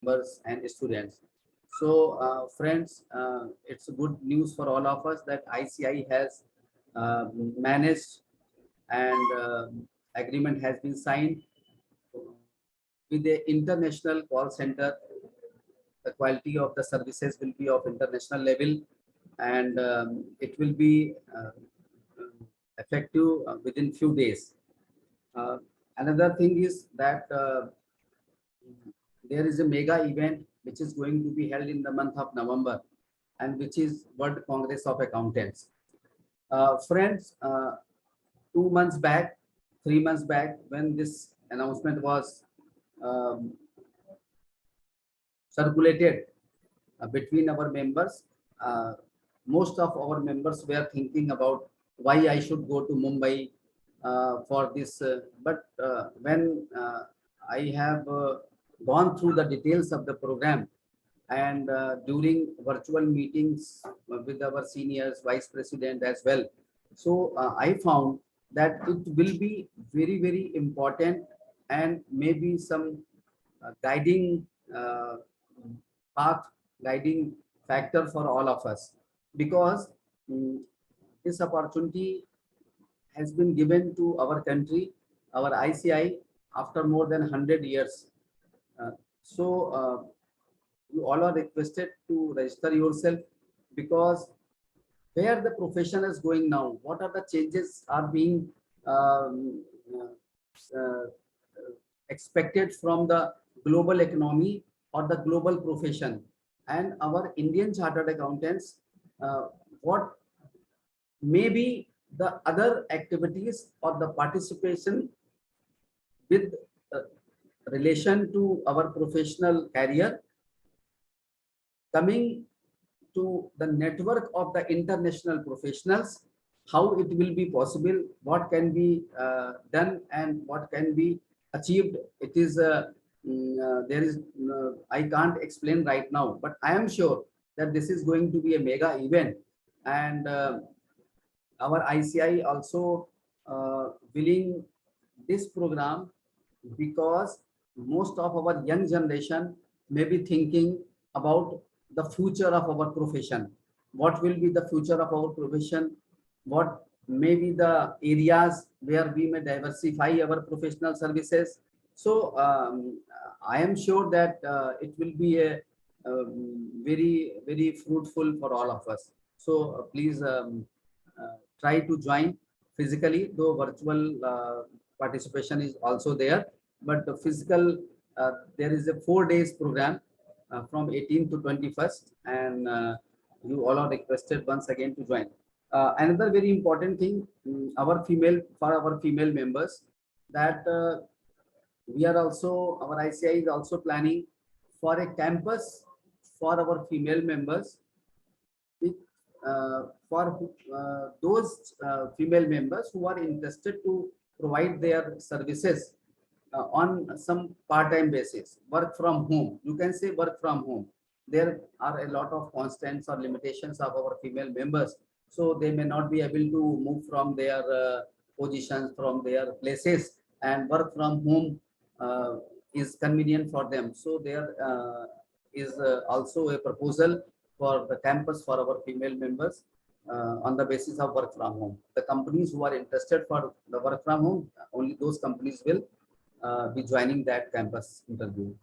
members and students. So, friends, it's good news for all of us that ICI has managed and agreement has been signed with the international call center. The quality of the services will be of international level, and it will be effective within few days. Uh, Another thing is that there is a mega event which is going to be held in the month of November, and which is World Congress of Accountants. Friends, 2 months back, 3 months back, when this announcement was um, circulated between our members, uh, most of our members were thinking about why I should go to Mumbai for this. But when I have gone through the details of the program, and during virtual meetings with our seniors, vice president as well, so I found that it will be very, very important, and maybe some guiding path, guiding factor for all of us, because mm, this opportunity has been given to our country, our ICI, after more than 100 years. Uh, so you all are requested to register yourself, because where the profession is going now, what are the changes are being um, uh, expected from the global economy or the global profession, and our Indian chartered accountants, what may be the other activities or the participation with uh, relation to our professional career, coming to the network of the international professionals, how it will be possible, what can be done, and what can be achieved. It is there is I can't explain right now, but I am sure that this is going to be a mega event, and our ICI also willing this program, because most of our young generation may be thinking about the future of our profession. What will be the future of our profession? What may be the areas where we may diversify our professional services? So I am sure that it will be a very, very fruitful for all of us. So please try to join physically, though virtual participation is also there, but the physical, there is a 4 days program from 18th to 21st, and you all are requested once again to join. Another very important thing, for our female members, that we are also, our ICI is also planning for a campus for our female members, which, for those female members who are interested to provide their services on some part-time basis, work from home. You can say work from home. There are a lot of constraints or limitations of our female members, so they may not be able to move from their positions, from their places, and work from home is convenient for them. So there is also a proposal for the campus for our female members on the basis of work from home. The companies who are interested for the work from home, only those companies will be joining that campus interview.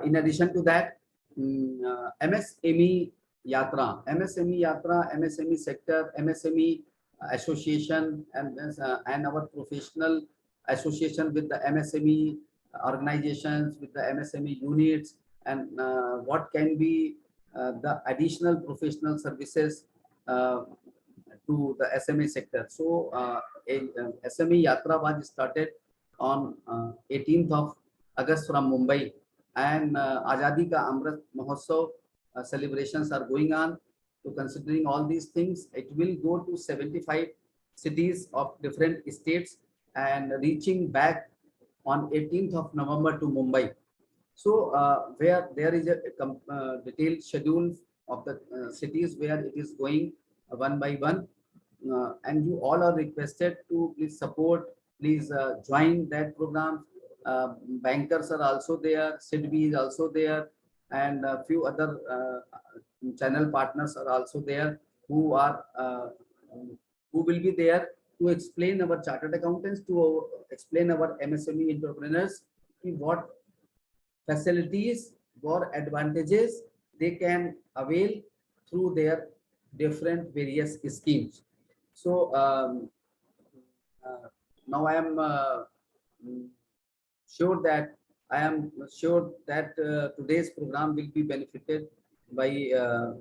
In addition to that, MSME Yatra, MSME sector, MSME association, and our professional association with the MSME organizations, with the MSME units, and what can be the additional professional services uh, to the SME sector. So, a SME Yatra was started on 18th of August from Mumbai, and Azadi Ka Amrit Mahotsav celebrations are going on. So, considering all these things, it will go to 75 cities of different states and reaching back on 18th of November to Mumbai. So, where there is a detailed schedule of the cities where it is going one by one, and you all are requested to please support, please join that program. Bankers are also there, SIDBI is also there, and a few other channel partners are also there who are who will be there to explain our chartered accountants, to explain our MSME entrepreneurs what facilities or advantages they can avail through their different various schemes. So uh, now I am sure that today's program will be benefited by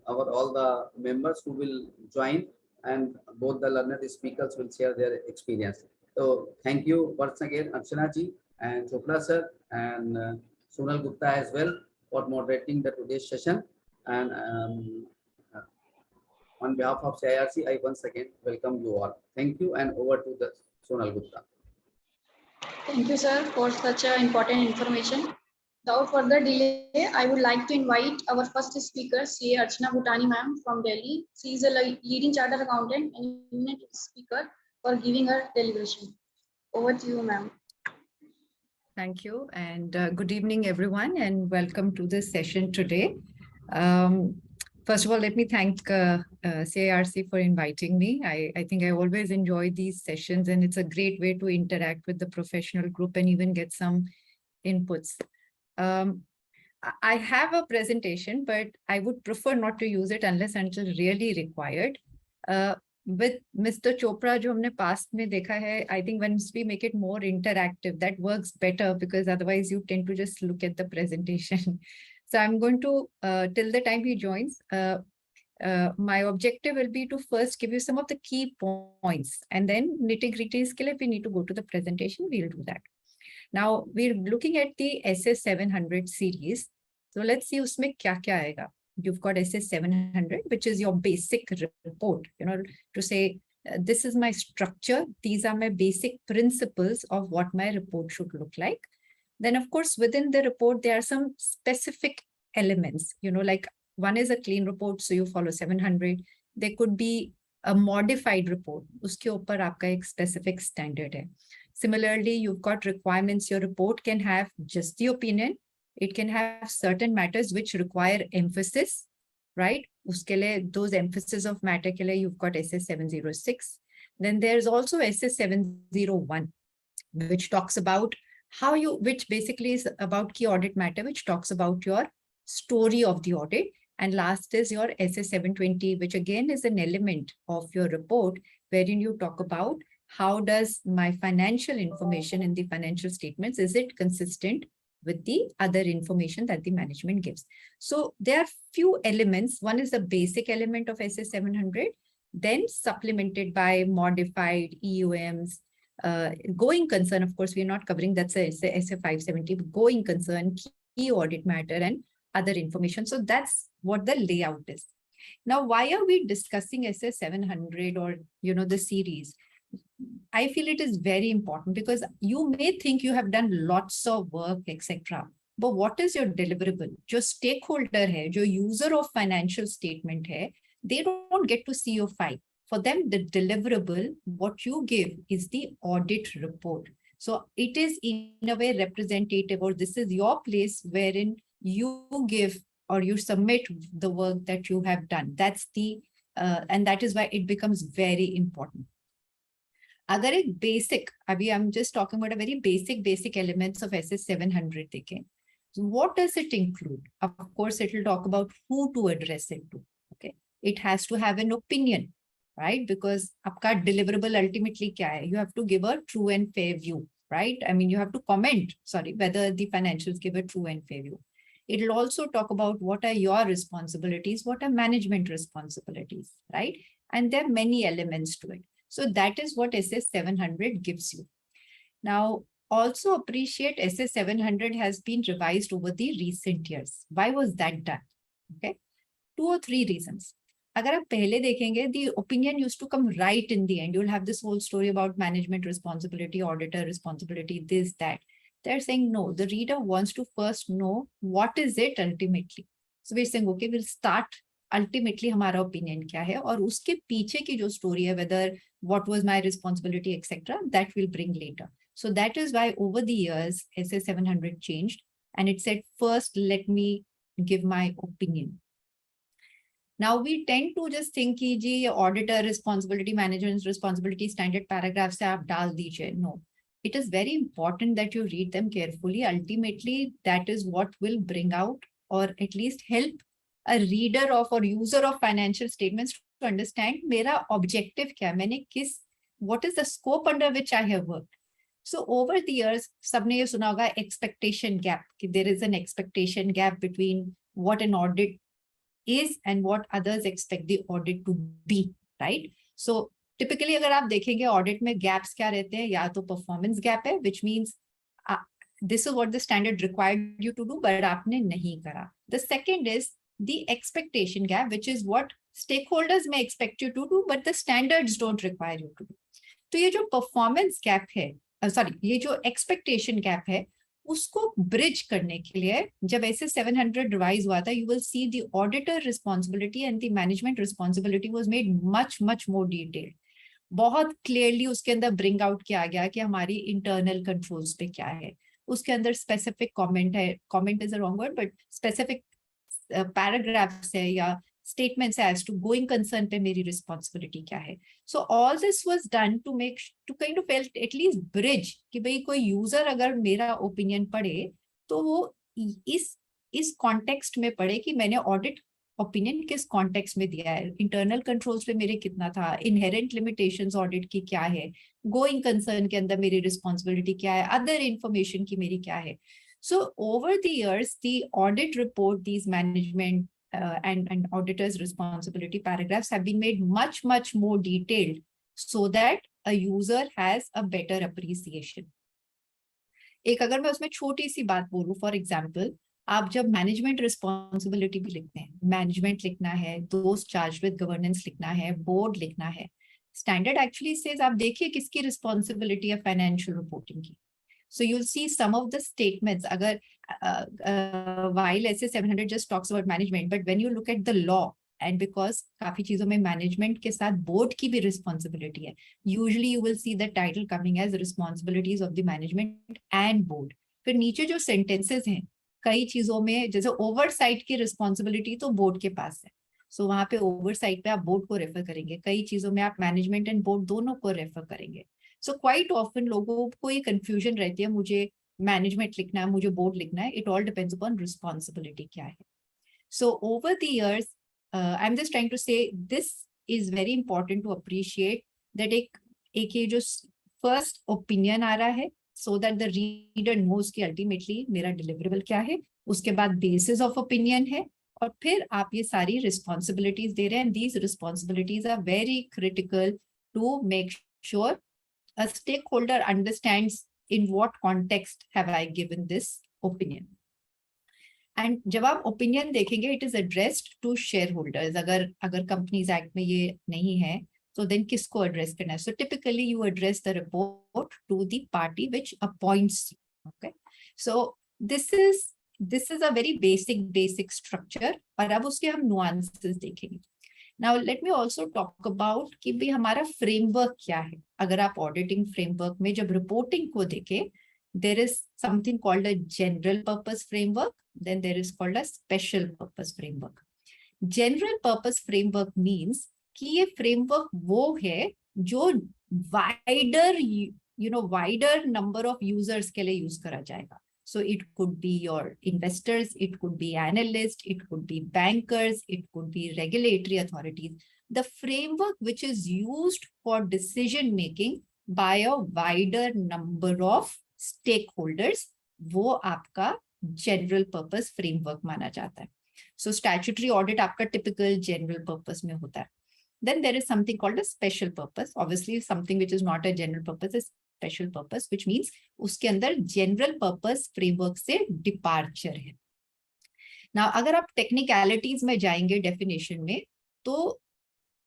our all the members who will join, and both the learned speakers will share their experience. So thank you once again, Archana ji and Chopra sir and Sonal Gupta as well for moderating the today's session. And uh, on behalf of CIRC, I once again welcome you all. Thank you, and over to the Sonal Gupta. Thank you, sir, for such important information. Without further delay, I would like to invite our first speaker, CA Archana Bhutani ma'am from Delhi. She is a leading chartered accountant and eminent speaker for giving her deliberation. Over to you, ma'am. Thank you, and good evening, everyone, and welcome to this session today. First of all, let me thank CIRC for inviting me. I think I always enjoy these sessions, and it's a great way to interact with the professional group and even get some inputs. I have a presentation, but I would prefer not to use it unless until really required. With Mr. Chopra, जो हमने past में देखा है, I think once we make it more interactive, that works better, because otherwise you tend to just look at the presentation. So I'm going to, till the time he joins, my objective will be to first give you some of the key points, and then nitty-gritties के लिए we need to go to the presentation, we'll do that. Now we're looking at the SS 700 series. So let's see उसमें क्या-क्या आएगा. You've got SS 700, which is your basic report, to say, this is my structure. These are my basic principles of what my report should look like. Then, of course, within the report, there are some specific elements, like one is a clean report, so you follow 700. There could be a modified report. Uske upar aapka ek specific standard hai. Similarly, you've got requirements. Your report can have just the opinion. It can have certain matters which require emphasis, right? Uske liye, those emphasis of matter ke liye, you've got SS 706. Then there's also SS 701, which talks about which basically is about key audit matter, which talks about your story of the audit. And last is your SS 720, which again is an element of your report, wherein you talk about how does my financial information in the financial statements, is it consistent with the other information that the management gives. So there are few elements. One is the basic element of SS 700, then supplemented by modified EUMs, going concern. Of course, we're not covering that's a SA 570, but going concern, key audit matter, and other information. So that's what the layout is. Now, why are we discussing SS 700 or, the series? I feel it is very important because you may think you have done lots of work, etc. But what is your deliverable? जो stakeholder है, जो user of financial statement है, they don't get to see your file. For them, the deliverable, what you give is the audit report. So it is in a way representative, or this is your place wherein you give or you submit the work that you have done. That's the, and that is why it becomes very important. अगर एक basic, अभी I'm just talking about a very basic elements of SS 700 देखें. So what does it include? Of course, it will talk about who to address it to. Okay, it has to have an opinion, right? Because आपका deliverable ultimately क्या है? You have to give a true and fair view, right? I mean, you have to comment, whether the financials give a true and fair view. It will also talk about what are your responsibilities, what are management responsibilities, right? And there are many elements to it. So that is what SS 700 gives you. Now, also appreciate SS 700 has been revised over the recent years. Why was that done? Okay, 2 or 3 reasons. Agar aap pehle dekhenge, the opinion used to come right in the end. You'll have this whole story about management responsibility, auditor responsibility, this, that. They're saying, no, the reader wants to first know what is it ultimately. So we're saying, okay, we'll start ultimately हमारा opinion क्या है और उसके पीछे की जो story है, whether what was my responsibility, etc., that we'll bring later. So that is why over the years, SS 700 changed, and it said, first, let me give my opinion. Now we tend to just think कि जी ये auditor responsibility, management responsibility, standard paragraphs से आप डाल दीजिए. No, it is very important that you read them carefully. Ultimately, that is what will bring out or at least help a reader of or user of financial statements to understand मेरा objective क्या है, मैंने किस, what is the scope under which I have worked. So over the years, सबने ये सुना होगा expectation gap, कि there is an expectation gap between what an audit is and what others expect the audit to be, right? So typically अगर आप देखेंगे audit में gaps क्या रहते हैं, या तो performance gap है, which means this is what the standard required you to do, but आपने नहीं करा. The second is the expectation gap, which is what stakeholders may expect you to do, but the standards don't require you to do. तो ये जो performance gap है, ये जो expectation gap है, उसको ब्रिज करने के लिए जब ऐसे 700 रिवाइज हुआ था, you will see the auditor responsibility and the management responsibility was made much more detailed. बहुत क्लियरली उसके अंदर ब्रिंग आउट किया गया कि हमारी इंटरनल कंट्रोल्स पे क्या है. उसके अंदर स्पेसिफिक कमेंट है, comment is a wrong word, but specific paragraphs है या statements as to going concern पे मेरी responsibility क्या है. So all this was done to kind of help at least bridge कि भाई कोई user अगर मेरा opinion पढ़े तो वो इस context में पढ़े कि मैंने audit opinion किस context में दिया है, internal controls पे मेरे कितना था, inherent limitations audit की क्या है, going concern के अंदर मेरी responsibility क्या है, other information की मेरी क्या है. So over the years, the audit report, these management and auditors responsibility paragraphs have been made much more detailed so that a user has a better appreciation. एक अगर मैं उसमें छोटी सी बात बोलूं, फॉर एग्जाम्पल आप जब मैनेजमेंट रिस्पॉन्सिबिलिटी भी लिखते हैं, मैनेजमेंट लिखना है, दोज चार्ज विद गवर्नेंस लिखना है, बोर्ड लिखना है, स्टैंडर्ड एक्चुअली सेज आप देखिए किसकी रिस्पॉन्सिबिलिटी है फाइनेंशियल रिपोर्टिंग की. So you'll see some of the statements, अगर while ऐसे 700 just talks about management, but when you look at the law, and because काफी चीजों में management के साथ board की भी responsibility है, usually you will see the title coming as responsibilities of the management and board. फिर नीचे जो sentences हैं, कई चीजों में जैसे oversight की responsibility तो board के पास है, so वहाँ पे oversight पे आप board को refer करेंगे, कई चीजों में आप management and board दोनों को refer करेंगे. So quite often लोगों को ये confusion रहती है, मुझे management लिखना है, मुझे board लिखना है. It all depends upon responsibility क्या है. So over the years, I'm just trying to say this is very important to appreciate that एक ये जो first opinion आ रहा है, so that the reader knows कि ultimately मेरा deliverable क्या है. उसके बाद basis of opinion है, और फिर आप ये सारी responsibilities दे रहे हैं. These responsibilities are very critical to make sure a stakeholder understands in what context have I given this opinion. And जब आप opinion देखेंगे, it is addressed to shareholders. अगर Companies Act में ये नहीं है, so then किसको address करना है? So typically you address the report to the party which appoints you. Okay, so this is a very basic structure. और अब उसके हम nuances देखेंगे. Now let me also talk about कि भी हमारा framework क्या है. अगर आप auditing framework में जब reporting को देखें, there is something called a general purpose framework, then there is called a special purpose framework. General purpose framework means कि ये framework वो है जो wider number of users के लिए use करा जाएगा. So it could be your investors, it could be analysts, it could be bankers, it could be regulatory authorities. The framework which is used for decision making by a wider number of stakeholders, वो आपका general purpose framework माना जाता है. So statutory audit आपका typical general purpose में होता है. Then there is something called a special purpose. Obviously something which is not a general purpose is special purpose, which means उसके अंदर general purpose framework से departure है. Now अगर आप technicalities में जाएंगे definition में, तो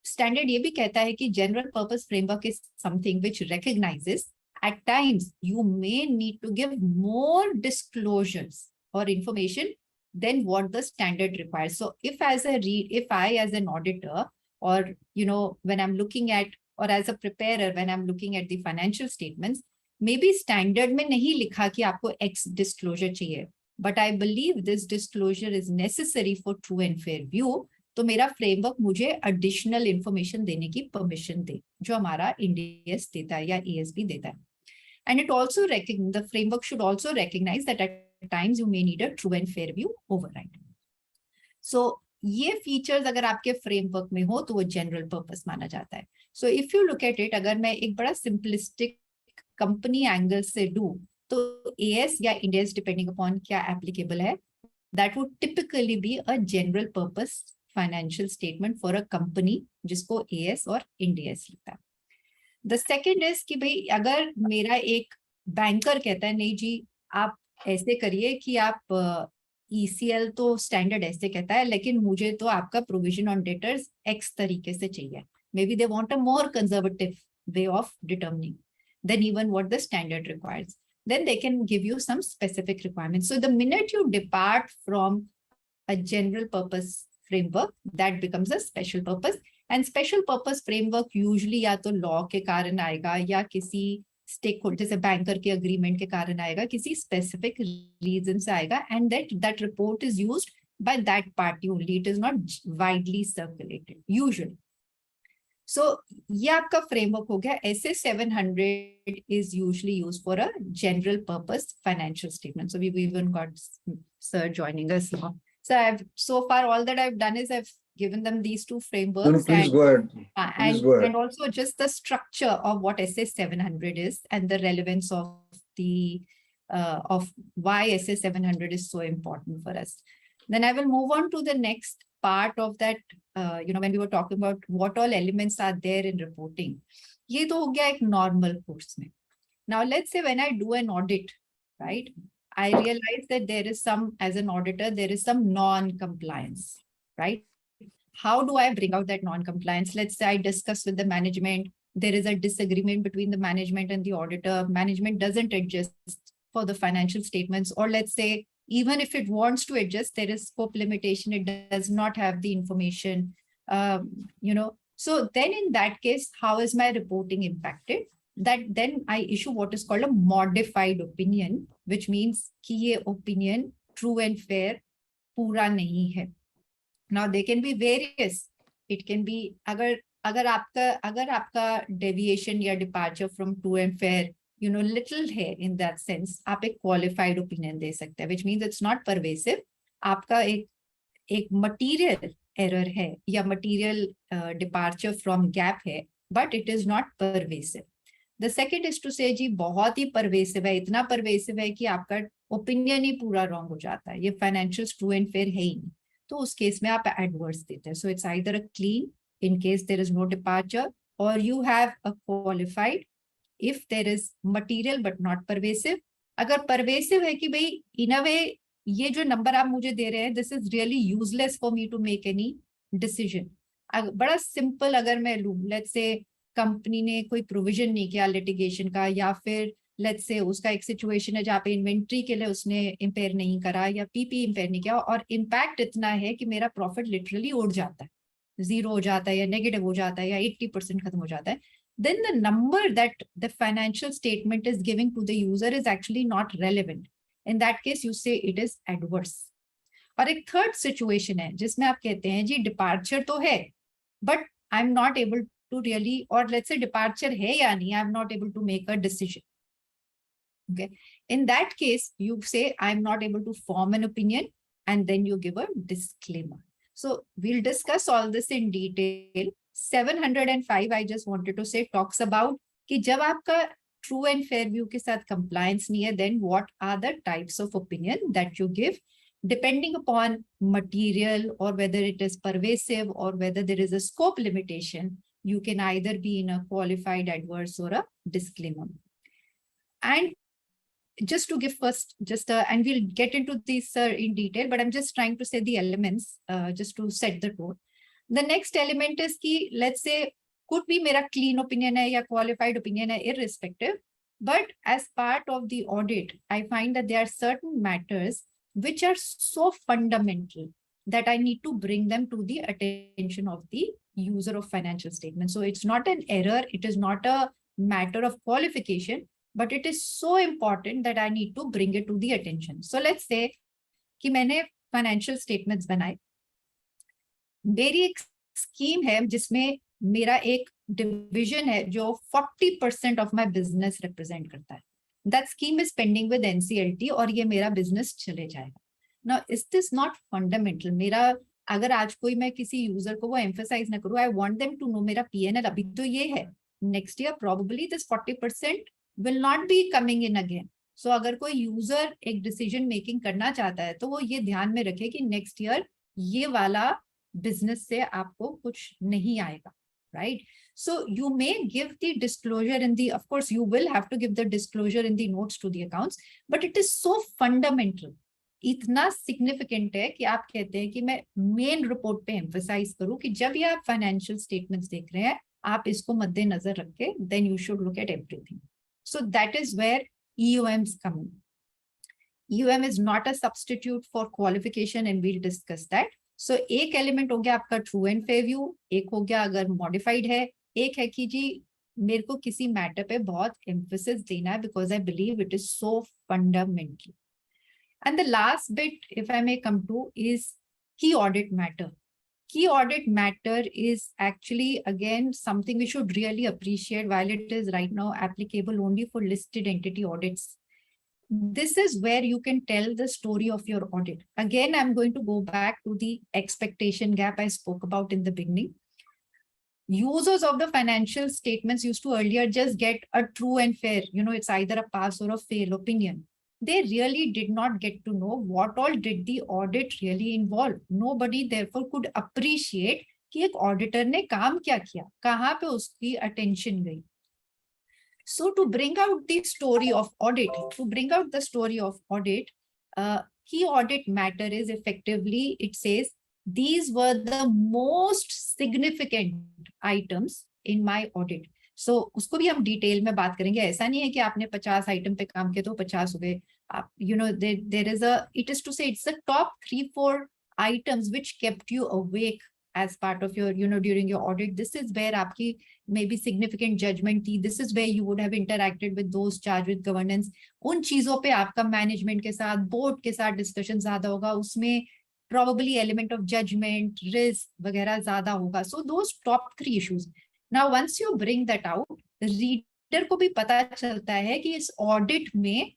standard ये भी कहता है कि general purpose framework is something which recognizes at times you may need to give more disclosures or information than what the standard requires. So if I as an auditor, or when I'm looking at, or as a preparer when I'm looking at the financial statements, maybe standard में नहीं लिखा कि आपको X disclosure चाहिए, but I believe this disclosure is necessary for true and fair view, तो मेरा framework मुझे additional information देने की परमिशन दे, जो हमारा इंडियस देता है या ESB देता है. And it also the framework should also recognize that at times you may need a true and fair view override. So ये features अगर आपके framework में हो तो वो general purpose माना जाता है. So if you look at it, अगर मैं एक बड़ा simplistic company angle से दूं, तो AS या IND-AS depending upon क्या applicable है, that would typically be a general purpose financial statement for a company जिसको AS और IND-AS लिखता है. The second is कि भाई अगर मेरा एक बैंकर कहता है नहीं जी आप ऐसे करिए कि आप ECL तो स्टैंडर्ड ऐसे कहता है, लेकिन मुझे तो आपका प्रोविजन ऑन डेटर्स X तरीके से चाहिए. Maybe they want a more conservative way of determining than even what the standard requires. Then they can give you some specific requirements. So the minute you depart from a general purpose framework, that becomes a special purpose. And special purpose framework usually या तो law के कारण आएगा या किसी stakeholder जैसे banker के agreement के कारण आएगा, किसी specific reason से आएगा, and that report is used by that party only. It is not widely circulated usually. So ये आपका framework हो गया. SA 700 is usually used for a general purpose financial statement. So we've even got Sir joining us now. So far all that I've done is I've given them these two frameworks. No, please go ahead. And also just the structure of what SA 700 is and the relevance of the of why SA 700 is so important for us. Then I will move on to the next part of that. When we were talking about what all elements are there in reporting. ये तो हो गया एक normal course में. Now let's say when I do an audit, right? I realize that there is some, as an auditor, there is some non-compliance, right? How do I bring out that non-compliance? Let's say I discuss with the management, there is a disagreement between the management and the auditor. Management doesn't adjust for the financial statements, or let's say, even if it wants to adjust, there is scope limitation. It does not have the information, So then in that case, how is my reporting impacted? That then I issue what is called a modified opinion, which means कि ये opinion true and fair पूरा नहीं है. Now they can be various. It can be अगर आपका deviation या departure from true and fair, little है in that sense, आप एक qualified opinion दे सकते हैं, which means it's not pervasive. आपका एक material error है या material departure from gap है, but it is not pervasive. The second is to say जी बहुत ही pervasive है, इतना pervasive है कि आपका opinion ही पूरा wrong हो जाता है, ये financials true and fair है ही नहीं, तो उस केस में आप adverse देते हैं. So it's either a clean in case there is no departure, or you have a qualified if there is material but not pervasive. अगर pervasive है कि भाई in a way ये जो number आप मुझे दे रहे हैं, this is really useless for me to make any decision. बड़ा simple अगर मैं लूँ, let's say कंपनी ने कोई प्रोविजन नहीं किया लिटिगेशन का, या फिर लेट्स से उसका एक सिचुएशन है जहाँ पे इन्वेंट्री के लिए उसने इंपेयर नहीं करा या पीपी इंपेयर नहीं किया, और इम्पैक्ट इतना है कि मेरा प्रॉफिट लिटरली उड़ जाता है, 0 हो जाता है या नेगेटिव हो जाता है या 80% खत्म हो जाता है, then the number that the financial statement is giving to the user is actually not relevant. In that case you say it is adverse. और एक थर्ड सिचुएशन है जिसमें आप कहते हैं जी डिपार्चर तो है but I am not able to really, or let's say departure hai ya nahi, I'm not able to make a decision. Okay. In that case, you say I'm not able to form an opinion, and then you give a disclaimer. So we'll discuss all this in detail. 705, I just wanted to say, talks about कि जब आपका true and fair view के साथ compliance नहीं है, then what are the types of opinion that you give, depending upon material or whether it is pervasive or whether there is a scope limitation. You can either be in a qualified adverse or a disclaimer. And just to give first, and we'll get into this in detail, but I'm just trying to say the elements just to set the tone. The next element is कि, let's say, could be मेरा clean opinion है या qualified opinion है, irrespective. But as part of the audit, I find that there are certain matters which are so fundamental that I need to bring them to the attention of the user of financial statements. So it's not an error, it is not a matter of qualification, but it is so important that I need to bring it to the attention. So let's say कि मैंने financial statements बनाए, मेरी एक scheme है जिसमें मेरा एक division है जो 40% ऑफ माय बिजनेस रिप्रेजेंट करता है, that scheme is pending with NCLT और ये मेरा बिजनेस चले जाएगा। Now is this not fundamental? मेरा अगर आज कोई मैं किसी यूजर को वो एम्फेसाइज ना करूं, I want them to know मेरा पीएनएल अभी तो ये है, next year probably this 40% will not be coming in again. So अगर कोई यूजर एक डिसीजन मेकिंग करना चाहता है तो वो ये ध्यान में रखे कि नेक्स्ट ईयर ये वाला बिजनेस से आपको कुछ नहीं आएगा, right? So you may give the disclosure in the, of course you will have to give the disclosure in the notes to the accounts, but it is so fundamental, इतना significant है कि आप कहते हैं कि मैं मेन रिपोर्ट पे emphasise करूं कि जब ये आप फाइनेंशियल स्टेटमेंट्स देख रहे हैं आप इसको मद्देनजर रख के then you should look at everything. So that is where EOMs come in. EOM is not a substitute for qualification and we'll discuss that. So एक एलिमेंट हो गया आपका ट्रू एंड फेयर व्यू, एक हो गया अगर मॉडिफाइड है, एक है कि जी मेरे को किसी मैटर पे बहुत एम्फेसिस देना है because I believe it is so fundamental. And the last bit if I may come to is की audit matter. Key audit matter is actually again something we should really appreciate while it is right now applicable only for listed entity audits. This is where you can tell the story of your audit. Again, I'm going to go back to the expectation gap I spoke about in the beginning. Users of the financial statements used to earlier just get a true and fair, it's either a pass or a fail opinion. They really did not get to know what all did the audit really involve. Nobody therefore could appreciate कि एक auditor ने काम क्या किया, कहाँ पे उसकी attention गई. So to bring out the story of audit, key audit matter is effectively, it says, these were the most significant items in my audit. So उसको भी हम डिटेल में बात करेंगे। ऐसा नहीं है कि आपने 50 आइटम पे काम किया तो 50 हो गए। आप there is a, it is to say it's the top 3-4 items which kept you awake as part of your during your audit. This is where आपकी maybe significant judgment थी, this is where you would have interacted with those charged with governance. उन चीजों पे आपका management के साथ, board के साथ डिस्कशन ज्यादा होगा, उसमें probably element of judgment, risk वगैरह ज्यादा होगा. So those top 3 issues. Now once you bring that out, reader को भी पता चलता है कि इस ऑडिट में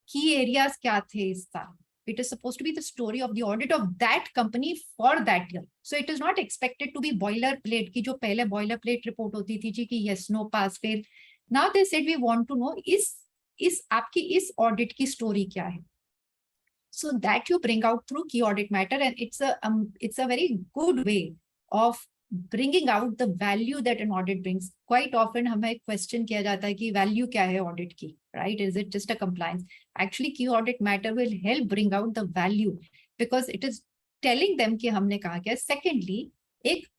की एरियाज क्या थे इस साल. It is supposed to be the story of the audit of that company for that year. So it is not expected to be boilerplate की जो पहले boilerplate report होती थी जी कि yes, no, pass, fail. Now they said we want to know इस आपकी इस audit की story क्या है. So that you bring out through key audit matter, and it's a very good way of bringing out the value that an audit brings. Quite often हमें question किया जाता है कि value क्या है audit की, right? Is it just a compliance? Actually, key audit matter will help bring out the value because it is telling them कि हमने कहा क्या. Secondly,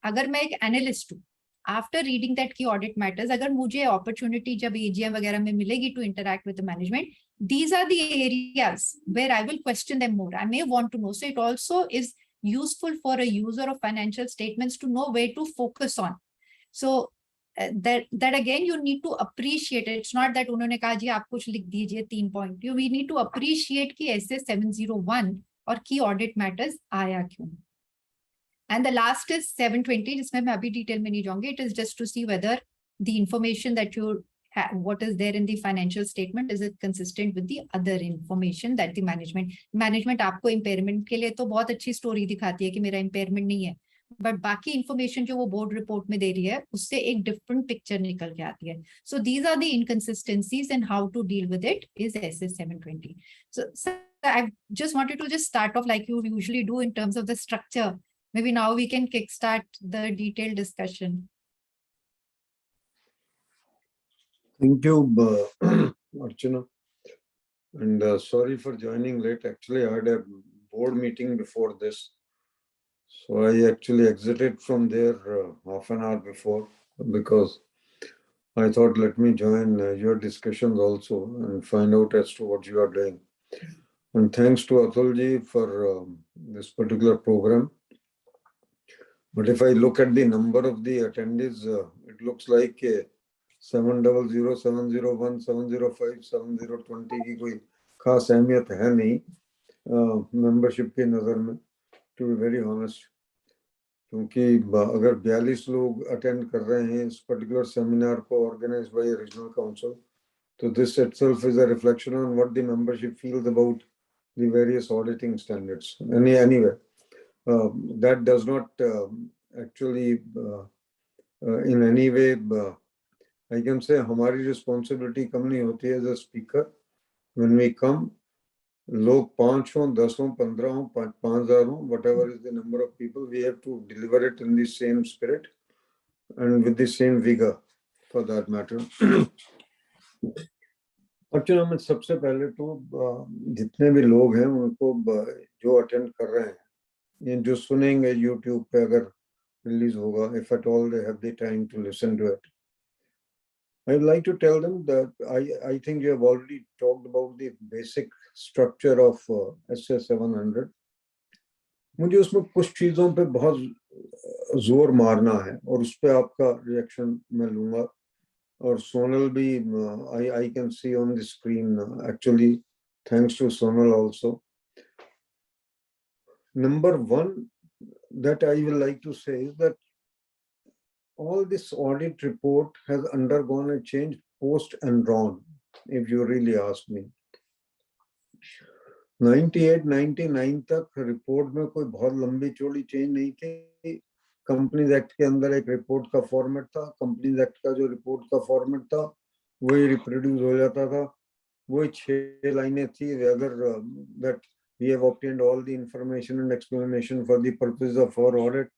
अगर मैं एक analyst हूँ, after reading that key audit matters, अगर मुझे opportunity जब AGM वगैरह में मिलेगी to interact with the management, these are the areas where I will question them more. I may want to know. So it also is useful for a user of financial statements to know where to focus on. So that again you need to appreciate it. It's not that उन्होंने कहा जी आप कुछ लिख दीजिए 3 point. We need to appreciate कि ऐसे 701 और key audit matters आया क्यों. And the last is 720, जिसमें मैं अभी डिटेल में नहीं जाऊंगी. It is just to see whether the information that you have, what is there in the financial statement, is it consistent with the other information that the management आपको impairment के लिए तो बहुत अच्छी story दिखाती है कि मेरा impairment नहीं है, but बाकी information जो वो board report में दे रही है उससे एक different picture निकल के आती है. So these are the inconsistencies and how to deal with it is SS 720. So I just wanted to just start off like you usually do in terms of the structure. Maybe now we can kickstart the detailed discussion. Thank you, Archana. And sorry for joining late. Actually, I had a board meeting before this. So I actually exited from there half an hour before because I thought let me join your discussions also and find out as to what you are doing. And thanks to Atulji for this particular program. But if I look at the number of the attendees, it looks like 700, 701, 705, 7020 की कोई खास अहमियत है नहीं. Membership की नज़र में, to be very honest, क्योंकि अगर 42 लोग अटेंड कर रहे हैं इस पर्टिकुलर सेमिनार को ऑर्गेनाइज बाय रीजनल काउंसिल, तो this itself is a reflection on what the membership feels about the various auditing standards. Anyway, that does not actually in any way I can say हमारी responsibility कम नहीं होती है as a speaker when we come. लोग 5 हों, 10 हों, 15 हों, 5,000 हों, whatever is the number of people, we have to deliver it in the same spirit and with the same vigor for that matter. अर्चना, मैं सबसे पहले तो जितने भी लोग हैं उनको जो अटेंड कर रहे हैं, ये जो सुनेंगे YouTube पे अगर रिलीज होगा, if at all they have the time to listen to it, I would like to tell them that I think you have already talked about the basic structure of SS 700. मुझे उसमें कुछ चीजों पे बहुत जोर मारना है और उस पे आपका रिएक्शन मैं लूंगा, और सोनल भी I can see on the screen actually, thanks to Sonal also. Number one that I will like to say is that all this audit report has undergone a change post Enron, if you really ask me. 98-99 तक report में कोई बहुत लंबी चौड़ी change नहीं थी. Companies act के अंदर एक रिपोर्ट का फॉर्मेट था, कंपनीज एक्ट का जो रिपोर्ट का फॉर्मेट था वही रिप्रोड्यूस हो जाता था, वही 6 लाइनें थी. अगर that we have obtained all the information and explanation for the purpose of our audit,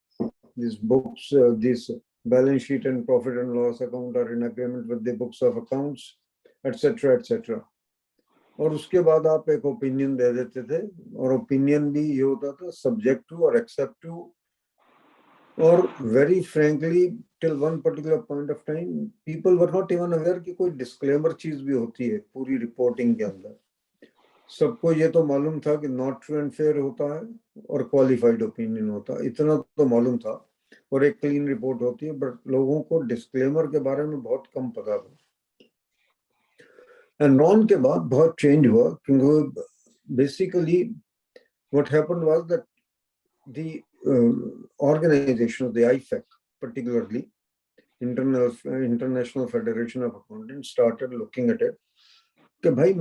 these books, this balance sheet and profit and loss account are in agreement with the books of accounts, etc., etc. और उसके बाद आप एक opinion दे देते थे, और opinion भी ये होता था सब्जेक्टिव और एक्सेप्टिव, और very frankly till one particular point of time people were not even aware कि कोई डिस्क्लेमर चीज भी होती है पूरी रिपोर्टिंग के अंदर. सबको ये तो मालूम था कि नॉट ट्रू एंड फेयर होता है और क्वालिफाइड ओपिनियन होता है, इतना तो मालूम था, और एक क्लीन रिपोर्ट होती है, बट लोगों को डिस्क्लेमर के बारे में बहुत कम पता था. एनरॉन के बाद बहुत चेंज हुआ, क्योंकि basically what happened was that the organisation, the IFAC particularly, International Federation of Accountants, started looking at it कि भाई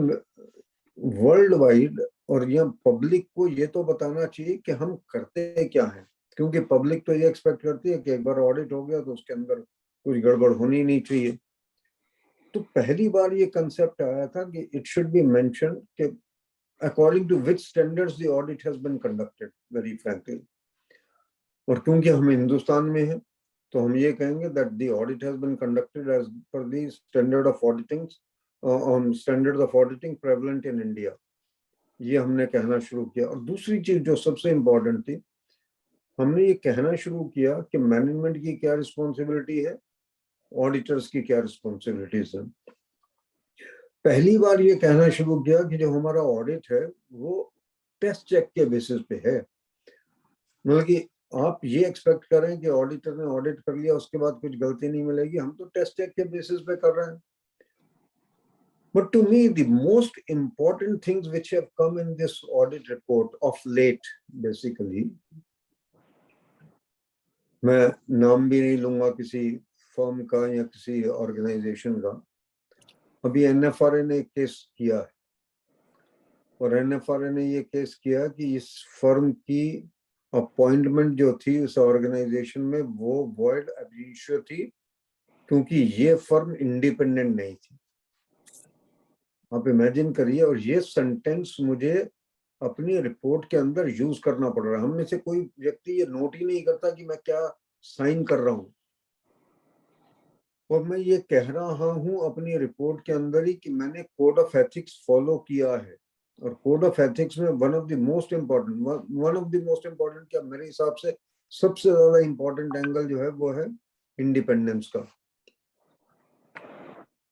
वर्ल्ड वाइड और ये पब्लिक को ये तो बताना चाहिए कि हम करते क्या हैं, क्योंकि पब्लिक तो ये एक्सपेक्ट करती है कि एक बार ऑडिट हो गया तो उसके अंदर कुछ गड़बड़ होनी नहीं चाहिए. तो पहली बार ये कंसेप्ट आया था कि इट शुड बी मेंशन कि according to which standards the audit has been conducted, very frankly. और क्योंकि हम हिंदुस्तान में हैं तो हम ये कहेंगे that the audit has been conducted as per the standard of auditing on standards of auditing prevalent in India. ये हमने कहना शुरू किया. और दूसरी चीज जो सबसे इंपॉर्टेंट थी, हमने ये कहना शुरू किया कि मैनेजमेंट की क्या रिस्पॉन्सिबिलिटी है, ऑडिटर्स की क्या रिस्पॉन्सिबिलिटीज है. पहली बार ये कहना शुरू किया कि जो हमारा ऑडिट है वो टेस्ट चेक के बेसिस पे है. मतलब कि आप ये एक्सपेक्ट करें कि ऑडिटर ने ऑडिट कर लिया उसके बाद कुछ गलती नहीं मिलेगी, हम तो टेस्ट चेक के बेसिस पे कर रहे हैं. But to me, the most important things which have come in this audit report of late, basically, मैं नाम भी नहीं लूंगा किसी फर्म का या किसी ऑर्गेनाइजेशन का. अभी NFRA ने एक केस किया है, और NFRA ने ये केस किया कि इस फर्म की अपॉइंटमेंट जो थी उस ऑर्गेनाइजेशन में वो वॉइड ab initio थी, क्योंकि ये फर्म इंडिपेंडेंट नहीं थी. आप इमेजिन करिए, और ये सेंटेंस मुझे अपनी रिपोर्ट के अंदर यूज करना पड़ रहा है. हम में से कोई व्यक्ति ये नोट ही नहीं करता कि मैं क्या साइन कर रहा हूं, और मैं ये कह रहा हूं अपनी रिपोर्ट के अंदर ही कि मैंने कोड ऑफ एथिक्स फॉलो किया है. और कोड ऑफ एथिक्स में one of the most important क्या मेरे हिसाब से सबसे ज्यादा इंपॉर्टेंट एंगल जो है वो है इंडिपेंडेंस का.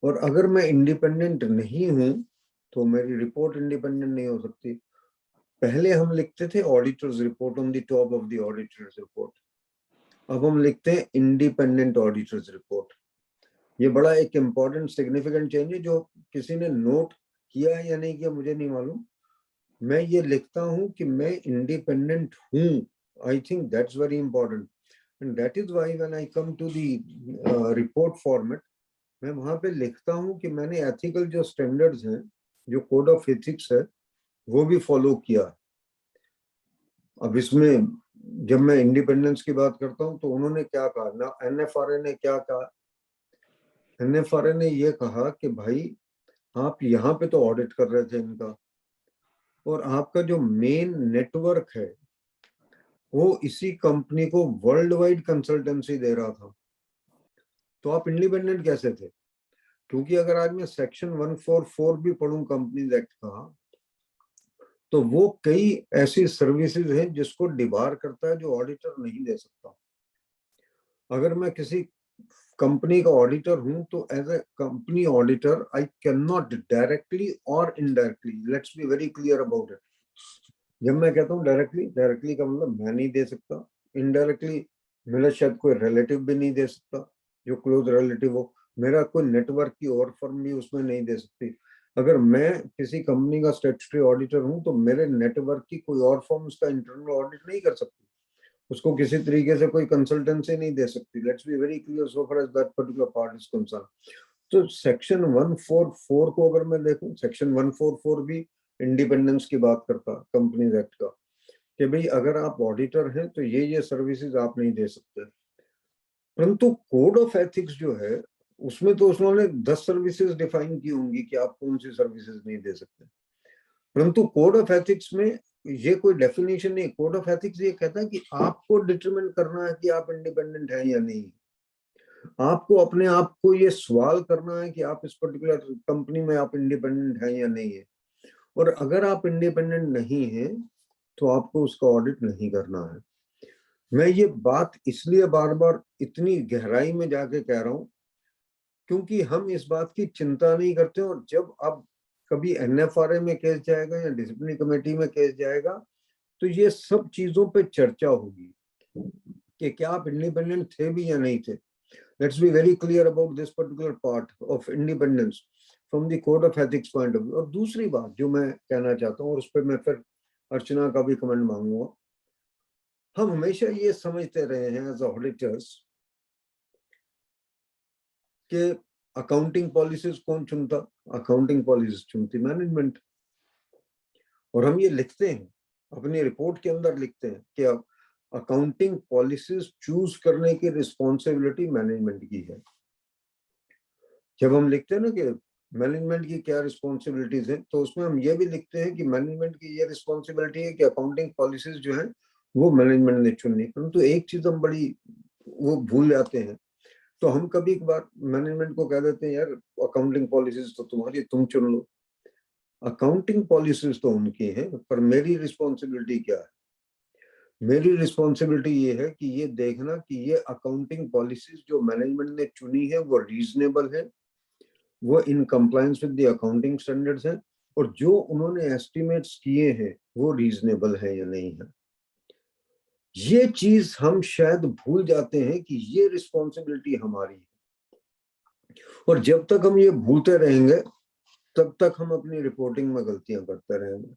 और अगर मैं इंडिपेंडेंट नहीं हूं तो मेरी रिपोर्ट इंडिपेंडेंट नहीं हो सकती. पहले हम लिखते थे auditors report on the top of the auditor's report, अब हम लिखते हैं इंडिपेंडेंट ऑडिटर्स रिपोर्ट. ये बड़ा एक इम्पॉर्टेंट सिग्निफिकेंट चेंज है, जो किसी ने नोट किया या नहीं किया मुझे नहीं मालूम, मैं ये लिखता हूं कि मैं इंडिपेंडेंट हूं. I think that's very important, and that is why when I come to the report format, मैं वहां पे लिखता हूं कि मैंने एथिकल जो स्टैंडर्ड्स हैं, जो कोड ऑफ एथिक्स है, वो भी फॉलो किया. अब इसमें जब मैं इंडिपेंडेंस की बात करता हूं तो उन्होंने क्या कहा ना, एनएफआरए ने क्या कहा. एनएफआरए ने ये कहा कि भाई आप यहाँ पे तो ऑडिट कर रहे थे इनका, और आपका जो मेन नेटवर्क है वो इसी कंपनी को वर्ल्ड वाइड कंसल्टेंसी दे रहा था, तो आप इंडिपेंडेंट कैसे थे? क्योंकि अगर आज मैं सेक्शन 144 भी पढ़ूं कंपनीज एक्ट का, तो वो कई ऐसी सर्विसेज हैं जिसको डिबार करता है जो ऑडिटर नहीं दे सकता. अगर मैं किसी कंपनी का ऑडिटर हूं तो as a company auditor I can not directly और indirectly, let's be very clear about it. जब मैं कहता हूँ डायरेक्टली, डायरेक्टली का मतलब मैं नहीं दे सकता, इनडायरेक्टली मेरा शायद कोई रिलेटिव भी नहीं दे सकता जो क्लोज रिलेटिव हो, मेरा कोई नेटवर्क की और फर्म भी उसमें नहीं दे सकती. अगर मैं किसी कंपनी का स्टैट्यूटरी ऑडिटर हूं तो मेरे नेटवर्क की कोई और फर्म उसका इंटरनल ऑडिट नहीं कर सकती, उसको किसी तरीके से कोई कंसल्टेंसी नहीं दे सकती. Let's be very clear so far as that particular part is concern. तो सेक्शन 144 को अगर मैं देखूं, सेक्शन 144 भी इंडिपेंडेंस की बात करता कंपनीज एक्ट का, कि भाई अगर आप ऑडिटर हैं तो ये सर्विसेज आप नहीं दे सकते. परंतु कोड ऑफ एथिक्स जो है उसमें तो उन्होंने 10 सर्विसेज डिफाइन की होंगी कि आप कौन सी सर्विसेज नहीं दे सकते. परंतु कोड ऑफ एथिक्स में ये कोई डेफिनेशन नहीं. कोड ऑफ एथिक्स ये कहता है कि आपको डिटरमिन करना है कि आप इंडिपेंडेंट हैं या नहीं. आपको अपने आप को ये सवाल करना है कि आप इस पर्टिकुलर कंपनी में आप इंडिपेंडेंट हैं या नहीं है. और अगर आप इंडिपेंडेंट नहीं हैं तो आपको उसका ऑडिट नहीं करना है. मैं ये बात इसलिए बार बार इतनी गहराई में जाके कह रहा हूं क्योंकि हम इस बात की चिंता नहीं करते, और जब अब कभी एनएफआरए में केस जाएगा या डिसिप्लिनरी कमेटी में केस जाएगा तो ये सब चीजों पे चर्चा होगी कि क्या आप इंडिपेंडेंट थे भी या नहीं थे. Let's be very clear about this particular part of independence from the code of ethics point of view. और दूसरी बात जो मैं कहना चाहता हूँ, और उस पर मैं फिर अर्चना का भी कमेंट मांगूंगा, हम हमेशा ये समझते रहे हैं एज ऑडिटर्स कि अकाउंटिंग पॉलिसीज कौन चुनता? अकाउंटिंग पॉलिसीज चुनती मैनेजमेंट. और हम ये लिखते हैं अपनी रिपोर्ट के अंदर, लिखते हैं कि अकाउंटिंग पॉलिसीज चूज करने की रिस्पॉन्सिबिलिटी मैनेजमेंट की है. जब हम लिखते हैं ना कि मैनेजमेंट की क्या रिस्पॉन्सिबिलिटीज है, तो उसमें हम ये भी लिखते हैं कि मैनेजमेंट की ये रिस्पॉन्सिबिलिटी है कि अकाउंटिंग पॉलिसीज जो है वो मैनेजमेंट ने चुननी. परंतु एक चीज हम बड़ी वो भूल जाते हैं. तो हम कभी कभार मैनेजमेंट को कह देते हैं यार अकाउंटिंग पॉलिसीज तो तुम्हारी, तुम चुन लो. अकाउंटिंग पॉलिसीज तो उनकी है, पर मेरी रिस्पॉन्सिबिलिटी क्या है? मेरी रिस्पॉन्सिबिलिटी ये है कि ये देखना कि ये अकाउंटिंग पॉलिसीज जो मैनेजमेंट ने चुनी है वो रीजनेबल है, वो in compliance with the accounting standards है, और जो उन्होंने एस्टिमेट्स किए हैं वो रीजनेबल है या नहीं है. ये चीज हम शायद भूल जाते हैं कि ये रिस्पॉन्सिबिलिटी हमारी है. और जब तक हम ये भूलते रहेंगे तब तक हम अपनी रिपोर्टिंग में गलतियां करते रहेंगे.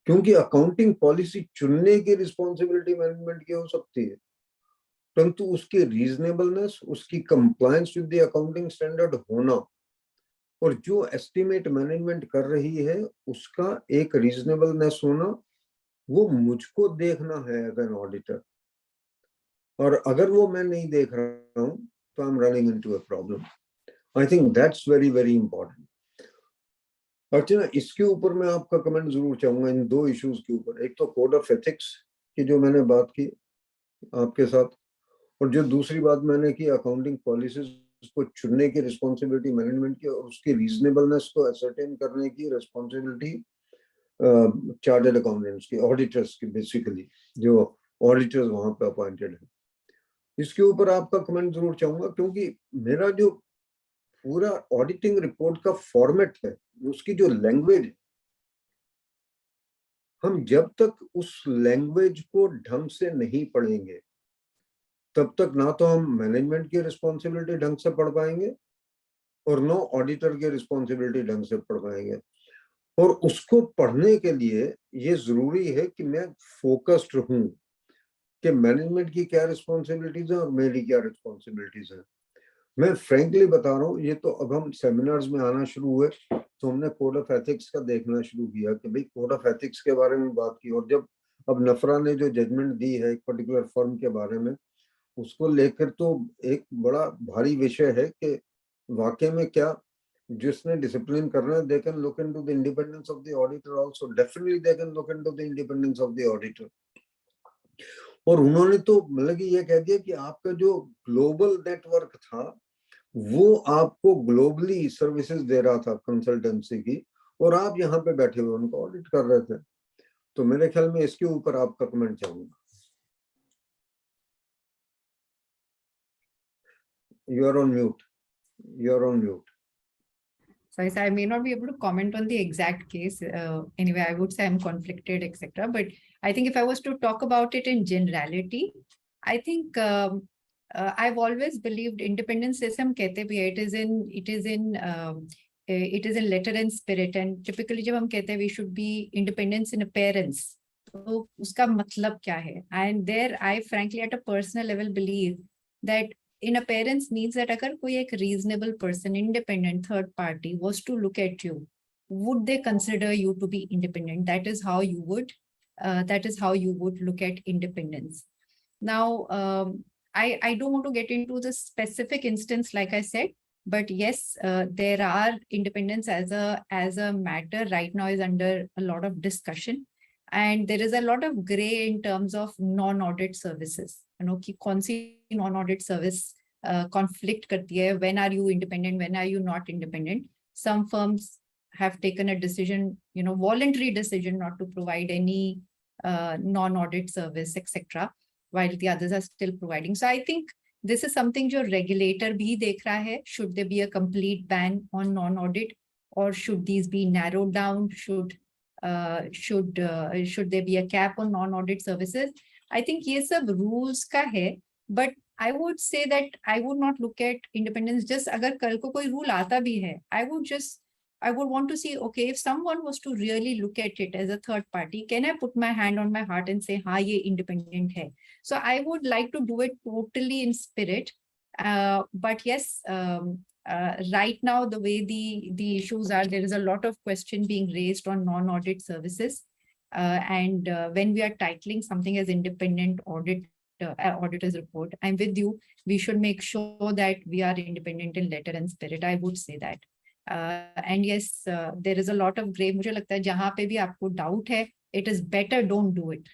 क्योंकि अकाउंटिंग पॉलिसी चुनने की रिस्पॉन्सिबिलिटी मैनेजमेंट की हो सकती है, परंतु उसकी रीजनेबलनेस, उसकी compliance with the accounting standard होना, और जो एस्टिमेट मैनेजमेंट कर रही है उसका एक रीजनेबलनेस होना, वो मुझको देखना है एज एन ऑडिटर. और अगर वो मैं नहीं देख रहा हूं तो I am running into a problem. I think that's very very important. Archana, इसके ऊपर मैं आपका कमेंट जरूर चाहूंगा इन दो इश्यूज के ऊपर. एक तो कोड ऑफ एथिक्स की जो मैंने बात की आपके साथ, और जो दूसरी बात मैंने की अकाउंटिंग पॉलिसीज को चुनने की रिस्पॉन्सिबिलिटी मैनेजमेंट की, और उसकी रीजनेबलनेस को असरटेन करने की रिस्पॉन्सिबिलिटी चार्टर्ड अकाउंटेंट्स की, ऑडिटर्स की, बेसिकली जो ऑडिटर्स वहां पे अपॉइंटेड है. इसके ऊपर आपका कमेंट जरूर चाहूंगा, क्योंकि मेरा जो पूरा ऑडिटिंग रिपोर्ट का फॉर्मेट है, उसकी जो लैंग्वेज है, हम जब तक उस लैंग्वेज को ढंग से नहीं पढ़ेंगे तब तक ना तो हम मैनेजमेंट की रिस्पॉन्सिबिलिटी ढंग से पढ़ पाएंगे और नो ऑडिटर की रिस्पॉन्सिबिलिटी ढंग से पढ़ पाएंगे. और उसको पढ़ने के लिए ये जरूरी है कि मैं फोकस्ड हूं कि मैनेजमेंट की क्या रिस्पॉन्सिबिलिटीज है और मेरी क्या रिस्पॉन्सिबिलिटीज है। मैं फ्रैंकली बता रहा हूँ, ये तो अब हम सेमिनार्स में आना शुरू हुए तो हमने कोड ऑफ एथिक्स का देखना शुरू किया कि भाई कोड ऑफ एथिक्स के बारे में बात की, और जब अब नफरा ने जो जजमेंट दी है एक पर्टिकुलर फर्म के बारे में, उसको लेकर तो एक बड़ा भारी विषय है कि वाकई में क्या जिसने डिसिप्लिन करना है, they can look into the independence of the auditor also, definitely they can look into the independence of the auditor. और उन्होंने तो मतलब कि ये कह दिया कि आपका जो ग्लोबल नेटवर्क था वो आपको ग्लोबली सर्विसेज दे रहा था कंसल्टेंसी की, और आप यहाँ पे बैठे हुए उनको ऑडिट कर रहे थे। तो मेरे ख्याल में इसके ऊपर आपका कमेंट चाहूंगा। You are on mute, you are on mute. So I may not be able to comment on the exact case. Anyway, I would say I'm conflicted, etc. But I think if I was to talk about it in generality, I think I've always believed independence system कहते भी है, it is in letter and spirit. And typically जब हम कहते हैं we should be independence in appearance, तो उसका मतलब क्या है? And there I frankly at a personal level believe that in appearance means that अगर कोई एक reasonable person, independent third party was to look at you, would they consider you to be independent? That is how you would look at independence. Now, I don't want to get into the specific instance, like I said, but yes, there are independence as a matter right now is under a lot of discussion. And there is a lot of gray in terms of non-audit services. कि कौन सी non-audit service conflict करती है, when are you independent, when are you not independent. Some firms have taken a decision, voluntary decision not to provide any non-audit service, etc., while the others are still providing. So I think this is something जो regulator भी देख रहा है. Should there be a complete ban on non-audit, or should these be narrowed down? Should there be a cap on non-audit services? I think ये सब rules का है, but I would say that I would not look at independence just अगर कल को कोई rule आता भी है, I would want to see, okay, if someone was to really look at it as a third party, can I put my hand on my heart and say, हाँ ये independent है? So I would like to do it totally in spirit. But yes, right now, the way the issues are, there is a lot of question being raised on non-audit services. And when we are titling something as independent auditor's report, I'm with you. We should make sure that we are independent in letter and spirit. I would say that. And yes, there is a lot of gray. मुझे लगता है जहाँ पे भी आपको doubt है, it is better don't do it.